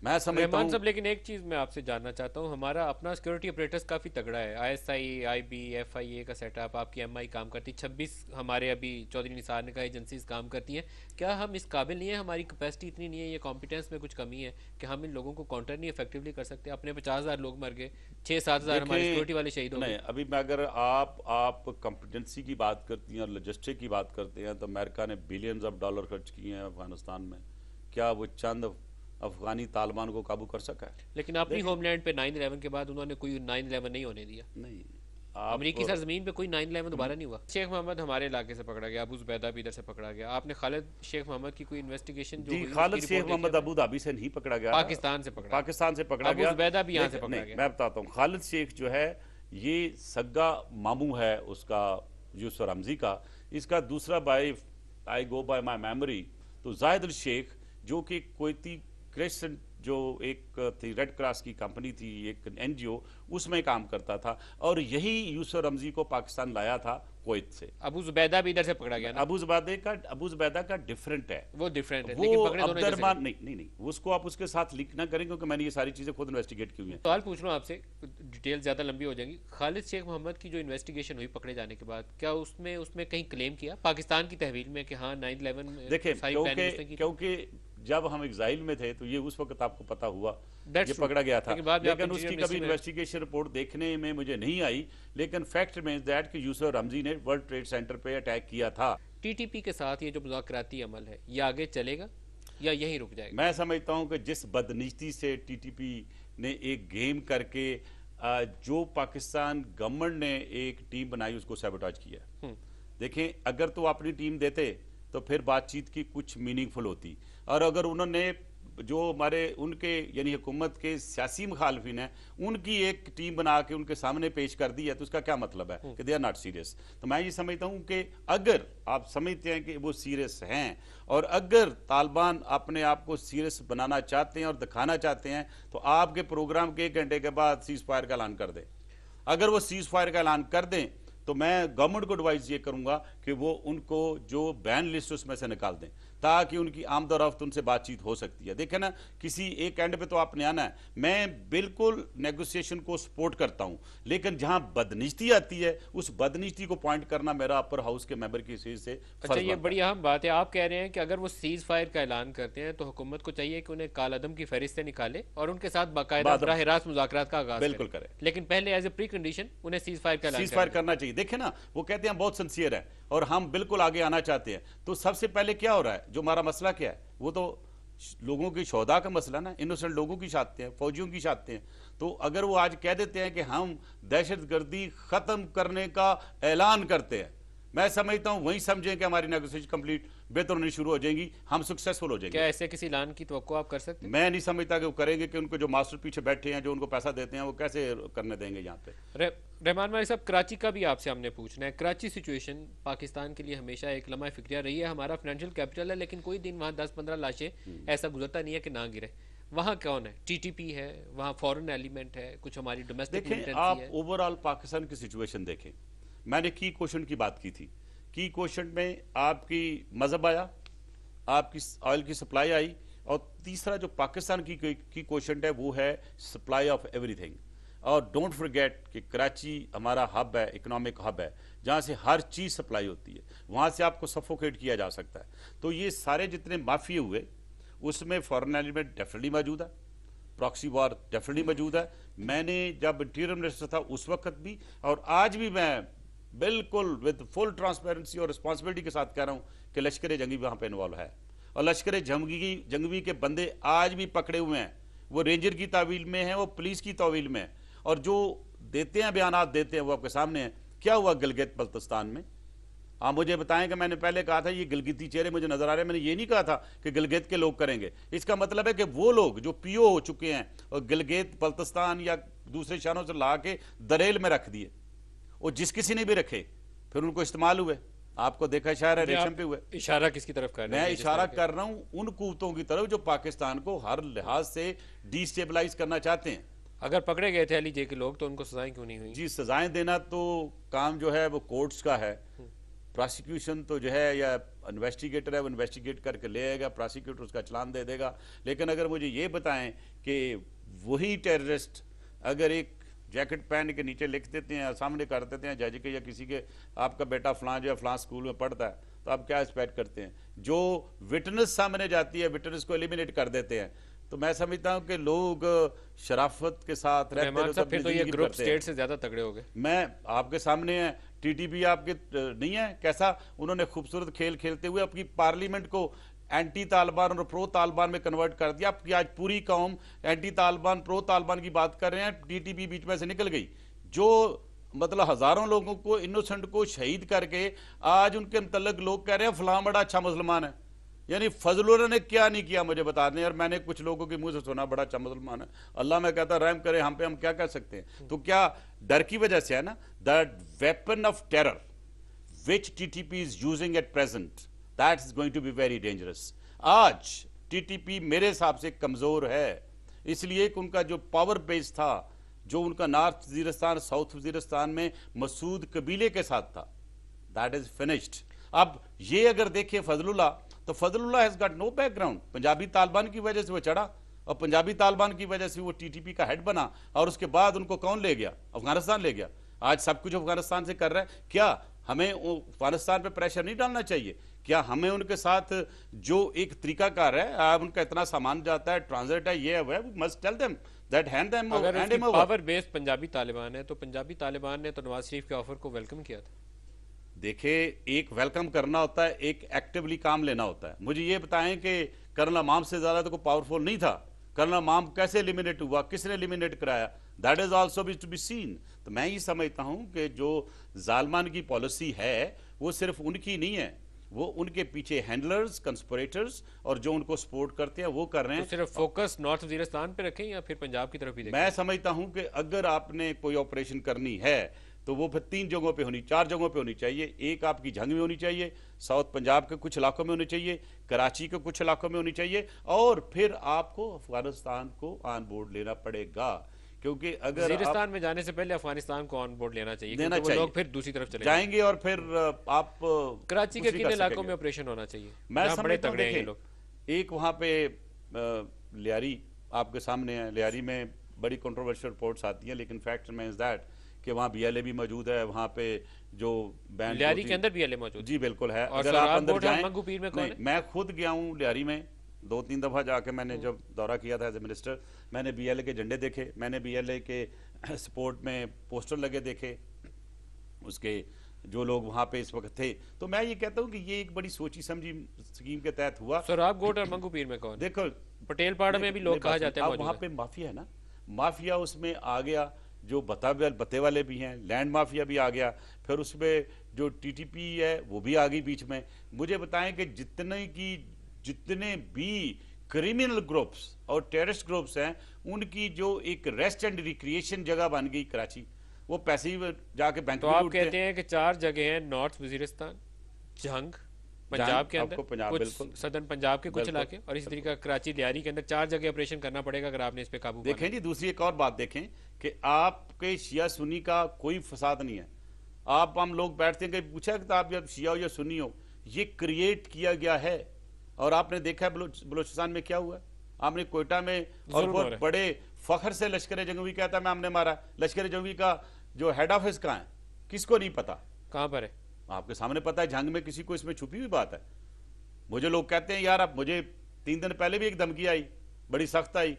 S2: मैं समझता
S1: रहमान
S2: हूं।
S1: साहब, लेकिन एक चीज़ मैं आपसे जानना चाहता हूँ, हमारा अपना सिक्योरिटी ऑपरेटर्स काफ़ी तगड़ा है। आईएसआई, आईबी, एफआईए का सेटअप, आपकी एमआई काम करती है, 26 हमारे अभी चौधरी निसार ने कहा एजेंसीज काम करती हैं। क्या हम इस काबिल नहीं है, हमारी कैपेसिटी इतनी नहीं है, ये कॉम्पिटेंस में कुछ कमी है कि हम इन लोगों को काउंटर नहीं इफेक्टिवली कर सकते? अपने 50,000 लोग मर गए, 6-7 हज़ार हमारे सिक्योरिटी वाले शहीद हो
S2: नहीं,
S1: गए।
S2: अभी मैं अगर आप कॉम्पिटेंसी की बात करती हैं और लॉजिस्टिक की बात करते हैं तो अमेरिका ने बिलियंस ऑफ डॉलर खर्च किए हैं अफगानिस्तान में। क्या वो चंद अफगानी तालिबान को काबू कर सका है?
S1: लेकिन अपनी होमलैंड पे 9/11 के बाद उन्होंने कोई 9/11 नहीं होने दिया।
S2: नहीं।
S1: अमेरिकी सरजमीन पे कोई 9/11 दोबारा नहीं हुआ। शेख मोहम्मद हमारे इलाके से पकड़ा गया, अबू जुबैदा भी इधर से पकड़ा गया। आपने खालिद शेख मोहम्मद की कोई इन्वेस्टिगेशन जो
S2: जी,
S1: हुई,
S2: खालिद
S1: उसकी
S2: शेख
S1: रिपोर्ट
S2: मोहम्मद
S1: देखी
S2: अबू धाबी से नहीं पकड़ा गया,
S1: पाकिस्तान से पकड़ा,
S2: पाकिस्तान से पकड़ा
S1: अबू
S2: गया।
S1: जुबैदा भी यहाँ से
S2: लेकिन-
S1: पकड़ा
S2: नहीं,
S1: गया।
S2: मैं बताता हूँ, खालिद शेख जो है ये सग्गा मामू है उसका यूसुफ रमजी का। इसका दूसरा भाई आई गो बाय माई मेमोरी तो जाहिद अल शेख जो कि कोयती क्रिश्चियन जो एक थी रेड क्रॉस की कंपनी थी, एक एनजीओ, उसमें काम करता था और यही यूसुफ रमजी को पाकिस्तान लाया था कुवैत से।
S1: अबू जुबैदा भी इधर से पकड़ा गया ना?
S2: अबू जुबैदा का डिफरेंट है,
S1: वो डिफरेंट है,
S2: वो
S1: लेकिन पकड़े दोनों इधर से
S2: अब्दुर्रहमान नहीं, उसको आप उसके साथ लिंक ना करें क्योंकि मैंने ये सारी चीजें खुद इन्वेस्टिगेट की हुई हैं।
S1: सवाल पूछ रहा हूँ आपसे, डिटेल ज़्यादा लंबी हो जाएंगी। खालिद शेख मोहम्मद की जो इन्वेस्टिगेशन हुई पकड़े जाने के बाद, क्या उसमें कहीं क्लेम किया पाकिस्तान की तहवील में कि हाँ 9/11 में
S2: देखिए,
S1: सारी प्लानिंग उसने की?
S2: क्योंकि जब हम एग्जाइल में थे तो ये उस वक्त आपको पता हुआ
S1: That's
S2: ये
S1: true.
S2: पकड़ा गया था,
S1: लेकिन बाद में आप
S2: लेकिन उसकी
S1: इंजीनियर
S2: कभी
S1: मिनिस्ट्री में-
S2: इन्वेस्टिगेशन रिपोर्ट देखने में मुझे नहीं आई। लेकिन फैक्ट में दैट कि यूसुफ रमजी ने वर्ल्ड ट्रेड सेंटर पे अटैक किया था।
S1: टीटीपी के साथ ये जो मुज़ाकराती अमल है, ये आगे चलेगा या यहीं रुक जाएगा?
S2: मैं समझता हूं कि जिस बदनीति से टीटीपी ने एक गेम करके जो पाकिस्तान गवर्नमेंट ने एक टीम बनाई उसको सैबोटाज किया। देखें, अगर तो अपनी टीम देते तो फिर बातचीत की कुछ मीनिंगफुल होती, और अगर उन्होंने जो हमारे उनके यानी हुकूमत के सियासी मुखालफिन हैं उनकी एक टीम बना के उनके सामने पेश कर दी है तो उसका क्या मतलब है कि दे आर नॉट सीरियस। तो मैं ये समझता हूं कि अगर आप समझते हैं कि वो सीरियस हैं और अगर तालिबान अपने आप को सीरियस बनाना चाहते हैं और दिखाना चाहते हैं तो आपके प्रोग्राम के 1 घंटे के बाद सीज फायर का ऐलान कर दें। अगर वो सीज फायर का ऐलान कर दें तो मैं गवर्नमेंट को एडवाइस ये करूंगा कि वो उनको जो बैन लिस्ट उसमें से निकाल दें ताकि उनकी आमदोरफ्त उनसे बातचीत हो सकती है। देखें ना, किसी एक एंड पे तो आपने आना है। मैं बिल्कुल नेगोशिएशन को सपोर्ट करता हूं, लेकिन जहां बदनीति आती है उस बदनीति को पॉइंट करना मेरा अपर हाउस के मेंबर की हैसियत से
S1: अच्छा, ये बड़ी अहम बात है। आप कह रहे हैं कि अगर वो सीज फायर का ऐलान करते हैं तो हुकूमत को चाहिए कि उन्हें कालादम की फहरिस्त से निकाले और उनके साथ बाकायदा बराह रास्त मुज़ाकरात का आगाज
S2: बिल्कुल करें,
S1: लेकिन पहले एज ए प्री कंडीशन उन्हें सीज फायर का ऐलान
S2: सीज फायर करना चाहिए। देखे ना, वो कहते हैं बहुत सिंसियर है और हम बिल्कुल आगे आना चाहते हैं। तो सबसे पहले क्या हो रहा है, जो हमारा मसला क्या है, वो तो लोगों की शोधा का मसला ना, इनोसेंट लोगों की चाहते हैं, फौजियों की चाहते हैं। तो अगर वो आज कह देते हैं कि हम दहशतगर्दी खत्म करने का ऐलान करते हैं, मैं समझता हूं वहीं समझें कि हमारी नेगोशिएशन कंप्लीट बेहतर होनी शुरू हो जाएंगी, हम सक्सेसफुल हो जाएंगे।
S1: क्या ऐसे किसी ऐलान की तवक्को आप कर सकते हैं?
S2: मैं नहीं समझता कि वो करेंगे, कि उनको जो मास्टर पीछे बैठे हैं जो उनको पैसा देते हैं वो कैसे करने देंगे यहाँ पे।
S1: रहमान भाई साहब, कराची का भी आपसे हमने पूछना है। कराची सिचुएशन पाकिस्तान के लिए हमेशा एक लम्हा फिक्रिया रही है। हमारा फाइनेंशियल कैपिटल है, लेकिन कोई दिन वहाँ 10-15 लाशें ऐसा गुजरता नहीं है कि ना गिरे। वहाँ कौन है? टीटीपी है, वहाँ फॉरेन एलिमेंट है, कुछ हमारी डोमेस्टिक
S2: देखें, आप ओवरऑल पाकिस्तान की सिचुएशन देखें। मैंने की क्वेश्चन की बात की थी, की क्वेश्चन में आपकी मजहब आया, आपकी ऑयल की सप्लाई आई, और तीसरा जो पाकिस्तान की क्वेश्चन है वो है सप्लाई ऑफ एवरीथिंग। और डोंट फॉरगेट कि कराची हमारा हब है, इकोनॉमिक हब है, जहाँ से हर चीज़ सप्लाई होती है, वहाँ से आपको सफोकेट किया जा सकता है। तो ये सारे जितने माफिए हुए उसमें फॉरेन एलिमेंट डेफिनेटली मौजूद है, प्रॉक्सी वॉर डेफिनेटली मौजूद है। मैंने जब इंटीरियर मिनिस्टर था उस वक्त भी और आज भी मैं बिल्कुल विद फुल ट्रांसपेरेंसी और रिस्पॉन्सिबिलिटी के साथ कह रहा हूं कि लश्कर जंगी वहां पे इन्वॉल्व है और लश्कर जंगी के बंदे आज भी पकड़े हुए हैं। वो रेंजर की तावील में है, वो पुलिस की तावील में है, और जो देते हैं बयानात देते हैं वो आपके सामने है। क्या हुआ गिलगित बल्तिस्तान में? आप मुझे बताएं कि मैंने पहले कहा था ये गिलगिती चेहरे मुझे नजर आ रहे हैं, मैंने ये नहीं कहा था कि गिलगित के लोग करेंगे। इसका मतलब है कि वो लोग जो पीओ हो चुके हैं और गिलगित बल्तिस्तान या दूसरे शहरों से ला के दरेल में रख दिए, और जिस किसी ने भी रखे फिर उनको इस्तेमाल हुए। आपको देखा शहर है रेशम पे हुए।
S1: इशारा किसकी तरफ कर रहे हैं?
S2: मैं इशारा कर रहा हूं उन कुव्वतों की तरफ जो पाकिस्तान को हर लिहाज से डिस्टेबलाइज करना चाहते हैं।
S1: अगर पकड़े गए थे अली जे के लोग तो उनको सजाएं क्यों नहीं हुई?
S2: जी, सजाएं देना तो काम जो है वो कोर्ट्स का है। प्रोसिक्यूशन तो जो है या इन्वेस्टिगेटर है वो इन्वेस्टिगेट करके ले आएगा, प्रोसिक्यूटर उसका चलान दे देगा। लेकिन अगर मुझे ये बताएं कि वही टेररिस्ट अगर एक जैकेट पहन के नीचे लिख देते हैं, सामने कर देते हैं जज के या किसी के, आपका बेटा फलां जो है फलां स्कूल में पढ़ता है, तो आप क्या एक्सपेक्ट करते हैं? जो विटनेस सामने जाती है विटनेस को एलिमिनेट कर देते हैं। तो मैं समझता हूं कि लोग शराफत के साथ रहते हैं।
S1: फिर तो ये ग्रुप स्टेट से ज्यादा तगड़े हो गए।
S2: मैं आपके सामने है, टीटीपी आपके नहीं है, कैसा उन्होंने खूबसूरत खेल खेलते हुए अपनी पार्लियामेंट को एंटी तालिबान और प्रो तालिबान में कन्वर्ट कर दिया। आपकी आज पूरी कौम एंटी तालिबान प्रो तालिबान की बात कर रहे हैं, टीटीपी बीच में से निकल गई। जो मतलब हजारों लोगों को इनोसेंट को शहीद करके आज उनके मतलब लोग कह रहे हैं फलां बड़ा अच्छा मुसलमान है। यानी फजलुल्लाह ने क्या नहीं किया मुझे बता दें। और मैंने कुछ लोगों के मुंह से सुना बड़ा अच्छा मुसलमान है। अल्लाह मैं कहता रहम करे हम पे, हम क्या कर सकते हैं? तो क्या डर की वजह से है ना? The weapon of terror which TTP is using at present, that is going to be very dangerous. आज टीटीपी मेरे हिसाब से कमजोर है, इसलिए कि उनका जो पावर बेस था, जो उनका नॉर्थ वजीरिस्तान साउथ वजीरिस्तान में मसूद कबीले के साथ था, दैट इज फिनिश्ड। अब ये अगर देखिए फजलुल्लाह, तो Fazlullah has got no background. Punjabi Taliban की वजह से वो चढ़ा और पंजाबी तालिबान की वजह से वो टीटीपी का हेड बना, और उसके बाद उनको कौन ले गया? अफगानिस्तान ले गया। आज सब कुछ अफगानिस्तान से कर रहा है। क्या हमें अफगानिस्तान पे प्रेशर नहीं डालना चाहिए? क्या हमें उनके साथ जो एक तरीकाकार है, उनका इतना सामान जाता है, ट्रांजिट है, ये है, must tell them that hand them
S1: अगर
S2: हैंड
S1: उसकी
S2: him over.
S1: Power base Punjabi Taliban है तो पंजाबी तालिबान ने तो नवाज शरीफ के ऑफर को वेलकम किया था।
S2: देखिए, एक वेलकम करना होता है, एक एक्टिवली काम लेना होता है। मुझे ये बताएं कि कर्नल अमाम से ज्यादा तो कोई पावरफुल नहीं था। कर्नल अमाम कैसे एलिमिनेट हुआ, किसने एलिमिनेट कराया, that is also to be seen. तो मैं ये समझता हूं कि जो जालमान की पॉलिसी है वो सिर्फ उनकी नहीं है, वो उनके पीछे हैंडलर्स, कंस्पिरेटर्स और जो उनको सपोर्ट करते हैं वो कर रहे हैं।
S1: तो सिर्फ फोकस नॉर्थ वजीरिस्तान पे रखें या फिर पंजाब की तरफ भी देखें?
S2: मैं समझता हूं कि अगर आपने कोई ऑपरेशन करनी है तो वो फिर 3 जगहों पे होनी, 4 जगहों पे होनी चाहिए। एक आपकी झंग में होनी चाहिए, साउथ पंजाब के कुछ इलाकों में होनी चाहिए, कराची के कुछ इलाकों में होनी चाहिए, और फिर आपको अफगानिस्तान को ऑन बोर्ड लेना पड़ेगा। क्योंकि अगर
S1: वजीरिस्तान में जाने से पहले अफगानिस्तान को ऑन बोर्ड लेना चाहिए,
S2: लेना
S1: क्योंकि वो
S2: चाहिए।
S1: लोग फिर दूसरी तरफ चले
S2: जाएंगे और फिर आप
S1: कराची के
S2: कुछ नहीं
S1: किन
S2: कर
S1: इलाकों
S2: सकेंगे।
S1: में ऑपरेशन होना चाहिए
S2: मैं
S1: जहां बड़े
S2: समझता हूं,
S1: तगड़े हैं ये
S2: देखें,
S1: लोग?
S2: एक वहां पे लियारी आपके सामने है। लियारी में बड़ी कंट्रोवर्शियल रिपोर्ट्स आती हैं, लेकिन फैक्ट रिमेंस दैट कि वहाँ बीएलए भी मौजूद है। वहाँ पे जो बैंड
S1: लियारी के अंदर बीएलए मौजूद?
S2: जी बिल्कुल है।
S1: और
S2: अगर आप अंदर
S1: बोर्ड है
S2: जाएं,
S1: मंगू पीर में कौन
S2: नहीं,
S1: है?
S2: मैं खुद गया हूँ लियारी में 2-3 दफा जाके। मैंने जब दौरा किया था एज ए मिनिस्टर, मैंने बीएलए के झंडे देखे, मैंने बीएलए के सपोर्ट में पोस्टर लगे देखे, उसके जो लोग वहाँ पे इस वक्त थे। तो मैं ये कहता हूँ कि ये एक बड़ी सोची समझी स्कीम के तहत हुआ।
S1: सोराब गोट और मंगू पीर में कौन?
S2: देखो,
S1: पटेल पाड़ा में भी लोग कहा जाते हैं
S2: अब वहाँ
S1: मौजूद
S2: पे माफिया है ना, माफिया उसमें आ गया, जो बते वाले भी हैं, लैंड माफिया भी आ गया, फिर उसमें जो टीटीपी है वो भी आ गई बीच में। मुझे बताएं कि जितने भी क्रिमिनल ग्रुप्स और टेररिस्ट ग्रुप्स हैं, उनकी जो एक रेस्ट एंड रिक्रिएशन जगह बन गई कराची, वो पैसे ही जाके बैंक
S1: तो
S2: में
S1: आप
S2: लूटते
S1: कहते हैं कि 4 जगह हैं, नॉर्थ वजीरिस्तान, जंग पंजाब के अंदर,
S2: आपको पंजाब,
S1: कुछ
S2: बिल्कुल
S1: सदर्न पंजाब के कुछ
S2: बिल्कुल,
S1: इलाके, और इसी तरीके कराची लियारी के अंदर 4 जगह ऑपरेशन करना पड़ेगा अगर आपने इस पे काबू पाना।
S2: देखें जी, दूसरी एक और बात देखें कि आपके शिया सुन्नी का कोई फसाद नहीं है। आप हम लोग बैठते हैं, कहीं पूछा कि आप जब शिया हो या सुन्नी हो, ये क्रिएट किया गया है। और आपने देखा है बलूचिस्तान में क्या हुआ। आपने कोयटा में और बहुत बड़े फखर से लश्कर जंगवी कहता है मैं हमने मारा। लश्कर जंगवी का जो हेड ऑफिस कहाँ है, किसको नहीं पता?
S1: कहाँ पर है?
S2: आपके सामने पता है। जंग में किसी को इसमें छुपी हुई बात है? मुझे लोग कहते हैं यार, अब मुझे 3 दिन पहले भी एक धमकी आई, बड़ी सख्त आई,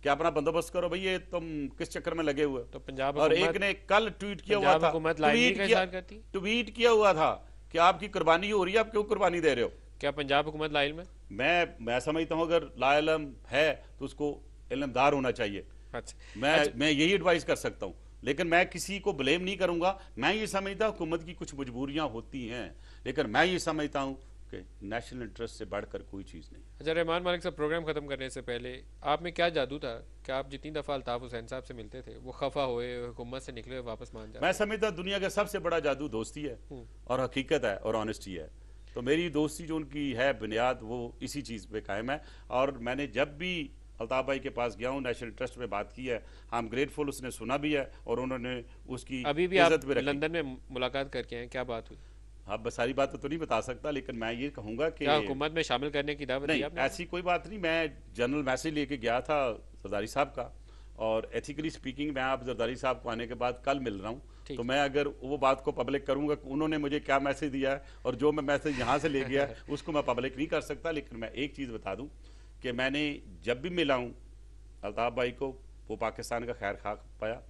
S2: कि अपना बंदोबस्त करो भाई, ये तुम किस चक्कर में लगे हुए।
S1: तो पंजाब
S2: और एक ने कल ट्वीट किया हुआ था, ट्वीट किया हुआ था कि आपकी कुर्बानी हो रही है, आप क्यों कुर्बानी दे रहे हो?
S1: क्या पंजाब हुकूमत लाइल में?
S2: मैं समझता हूं अगर लाइलम है तो उसको इल्मदार होना चाहिए।
S1: अच्छा।
S2: मैं यही एडवाइस कर सकता हूं, लेकिन मैं किसी को ब्लेम नहीं करूंगा। मैं ये समझता हूं हुकूमत की कुछ मजबूरियां होती हैं, लेकिन मैं ये समझता हूं कि नेशनल इंटरेस्ट से बढ़कर कोई चीज़ नहीं।
S1: अच्छा रहमान मालिक साहब, प्रोग्राम ख़त्म करने से पहले आप में क्या जादू था कि आप जितनी दफ़ा अल्ताफ़ हुसैन साहब से मिलते थे वो खफा हुए, हुकूमत से निकले हुए वापस मान जाते?
S2: मैं समझता दुनिया का सबसे बड़ा जादू दोस्ती है और हकीकत है और ऑनेस्टी है। तो मेरी दोस्ती जो उनकी है बुनियाद वो इसी चीज़ पे कायम है। और मैंने जब भी अल्ताफ़ भाई के पास गया हूँ, नेशनल ट्रस्ट में बात की है, आई एम ग्रेटफुल, उसने सुना भी है और उन्होंने उसकी
S1: अभी भी आप
S2: इज्जत भी रखी।
S1: लंदन में मुलाकात करके हैं, क्या बात हुई?
S2: हाँ, बस सारी बात तो नहीं बता सकता, लेकिन मैं ये कहूँगा कि
S1: क्या हुकूमत में शामिल करने की दावत दी
S2: नहीं,
S1: आपने?
S2: ऐसी कोई बात नहीं। मैं जनरल मैसेज लेके गया था जरदारी साहब का, और एथिकली स्पीकिंग मैं आप जरदारी साहब को आने के बाद कल मिल रहा हूँ, तो मैं अगर वो बात को पब्लिक करूंगा कि उन्होंने मुझे क्या मैसेज दिया है और जो मैं मैसेज यहाँ से ले गया है उसको मैं पब्लिक नहीं कर सकता। लेकिन मैं एक चीज़ बता दूँ कि मैंने जब भी मिला हूँ अल्ताफ़ भाई को, वो पाकिस्तान का खैर खा पाया,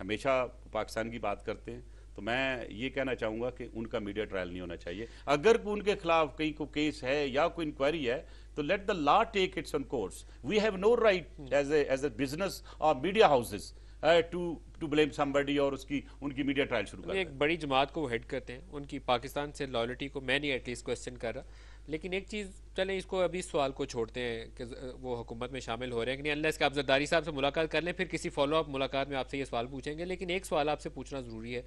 S2: हमेशा पाकिस्तान की बात करते हैं। तो मैं ये कहना चाहूँगा कि उनका मीडिया ट्रायल नहीं होना चाहिए। अगर उनके खिलाफ कहीं को केस है या कोई इंक्वायरी है तो let the law take its own course. We have no right as a business और media houses to blame somebody और उनकी मीडिया ट्रायल शुरू कर।
S1: एक बड़ी जमात को वो हेड करते हैं, उनकी पाकिस्तान से लॉयल्टी को मैं नहीं एटलीस्ट क्वेश्चन कर रहा, लेकिन एक चीज़, चलें इसको अभी सवाल को छोड़ते हैं कि वो हुकूमत में शामिल हो रहे हैं कि नहीं, अनलेस कि आप जरदारी साहब से मुलाकात कर लें, फिर किसी फॉलोअप मुलाकात में आपसे ये सवाल पूछेंगे। लेकिन एक सवाल आपसे पूछना ज़रूरी है,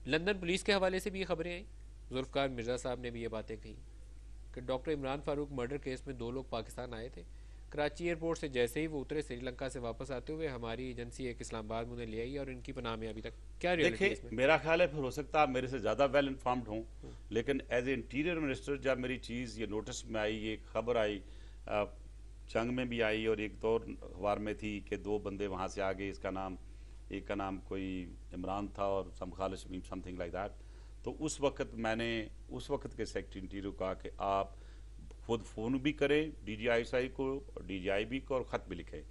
S1: लंदन पुलिस के हवाले से भी ये खबरें आई, जुल्फ़िकार मिर्ज़ा साहब ने भी ये बातें कही कि doctor Imran Farooq murder case में 2 लोग पाकिस्तान आए थे, कराची एयरपोर्ट से जैसे ही वो उतरे श्रीलंका से वापस आते हुए हमारी एजेंसी एक इस्लामाबाद में उन्हें ले आई और इनकी पनाह में अभी तक क्या रियलिटी है इसमें?
S2: मेरा ख्याल है फिर हो सकता है आप मेरे से ज़्यादा वेल इन्फॉर्म्ड हों, लेकिन एज ए इंटीरियर मिनिस्टर जब मेरी चीज़ ये नोटिस में आई, ये खबर आई, जंग में भी आई और एक दौर अखबार में थी कि 2 बंदे वहाँ से आ गए, एक का नाम कोई इमरान था और समथिंग लाइक दैट। तो उस वक्त मैंने उस वक्त के सेक्रेटरी इंटीरियर को कहा कि आप खुद फ़ोन भी करें DGI को और DGIB को और ख़त भी लिखें,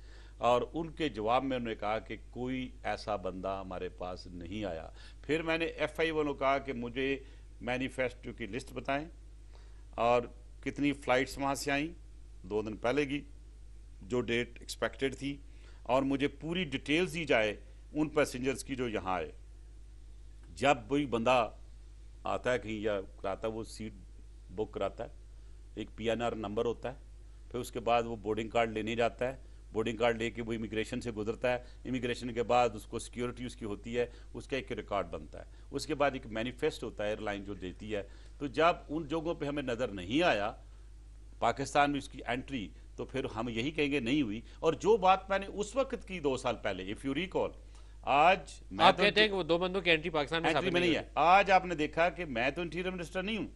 S2: और उनके जवाब में उन्होंने कहा कि कोई ऐसा बंदा हमारे पास नहीं आया। फिर मैंने FI1 को कहा कि मुझे मैनिफेस्टो की लिस्ट बताएं और कितनी फ़्लाइट्स वहाँ से आईं 2 दिन पहले की जो डेट एक्सपेक्टेड थी, और मुझे पूरी डिटेल्स दी जाए उन पैसेंजर्स की जो यहाँ आए। जब कोई बंदा आता है कहीं या कराता है, वो सीट बुक कराता है, एक PNR नंबर होता है, फिर उसके बाद वो बोर्डिंग कार्ड लेने जाता है, बोर्डिंग कार्ड लेके वो इमिग्रेशन से गुजरता है, इमिग्रेशन के बाद उसको सिक्योरिटी उसकी होती है, उसका एक रिकॉर्ड बनता है, उसके बाद एक मैनिफेस्ट होता है एयरलाइन जो देती है। तो जब उन जगहों पे हमें नज़र नहीं आया पाकिस्तान में उसकी एंट्री, तो फिर हम यही कहेंगे नहीं हुई। और जो बात मैंने उस वक्त की 2 साल पहले, इफ़ यू रिकॉल, आज मैं
S1: आप कहते हैं कि वो 2 बंदों की एंट्री पाकिस्तान में
S2: एंट्री में नहीं है। आज आपने देखा कि मैं तो इंटीरियर मिनिस्टर नहीं हूँ,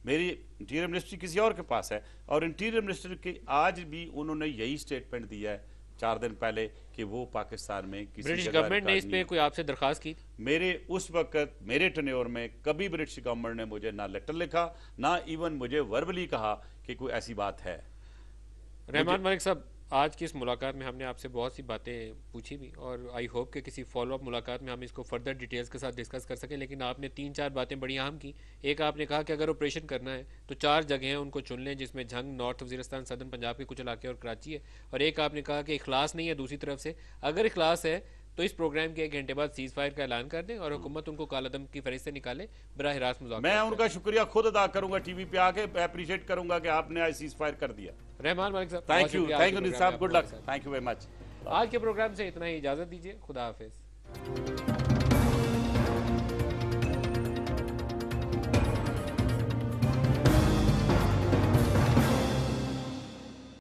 S2: मेरी इंटीरियर मिनिस्ट्री किसी और के पास है, और इंटीरियर मिनिस्टर के आज भी उन्होंने यही स्टेटमेंट दिया है 4 दिन पहले कि वो पाकिस्तान में किसी
S1: ब्रिटिश
S2: जगह
S1: गवर्नमेंट ने इस पे कोई आपसे दरखास्त की?
S2: मेरे उस वक्त मेरे टेन्योर में कभी ब्रिटिश गवर्नमेंट ने मुझे ना लेटर लिखा, ना इवन मुझे वर्बली कहा कि कोई ऐसी बात है।
S1: रहमान मलिक साहब, आज की इस मुलाकात में हमने आपसे बहुत सी बातें पूछी भी, और आई होप कि किसी फॉलोअप मुलाकात में हम इसको फर्दर डिटेल्स के साथ डिस्कस कर सकें। लेकिन आपने 3-4 बातें बड़ी अहम की। एक, आपने कहा कि अगर ऑपरेशन करना है तो 4 जगह हैं, उनको चुन लें, जिसमें झंग, नॉर्थ वजीरिस्तान, सदर्न पंजाब के कुछ इलाके और कराची है। और एक आपने कहा कि इखलास नहीं है दूसरी तरफ से, अगर इखलास है तो इस प्रोग्राम के 1 घंटे बाद सीज फायर का ऐलान कर दें और हुकूमत उनको कालादम की फहरिस्त से निकाले, बराह रास्त मुज़ाकरात।
S2: मैं उनका शुक्रिया खुद अदा करूंगा, टीवी पे आके अप्रिशिएट करूंगा कि आपने आज सीज फायर कर दिया।
S1: रहमान मलिक साहब,
S2: थैंक यू निज़ाम साहब, good luck, thank you very much.
S1: आज के प्रोग्राम से इतना ही, इजाज़त दीजिए, खुदा हाफिज़।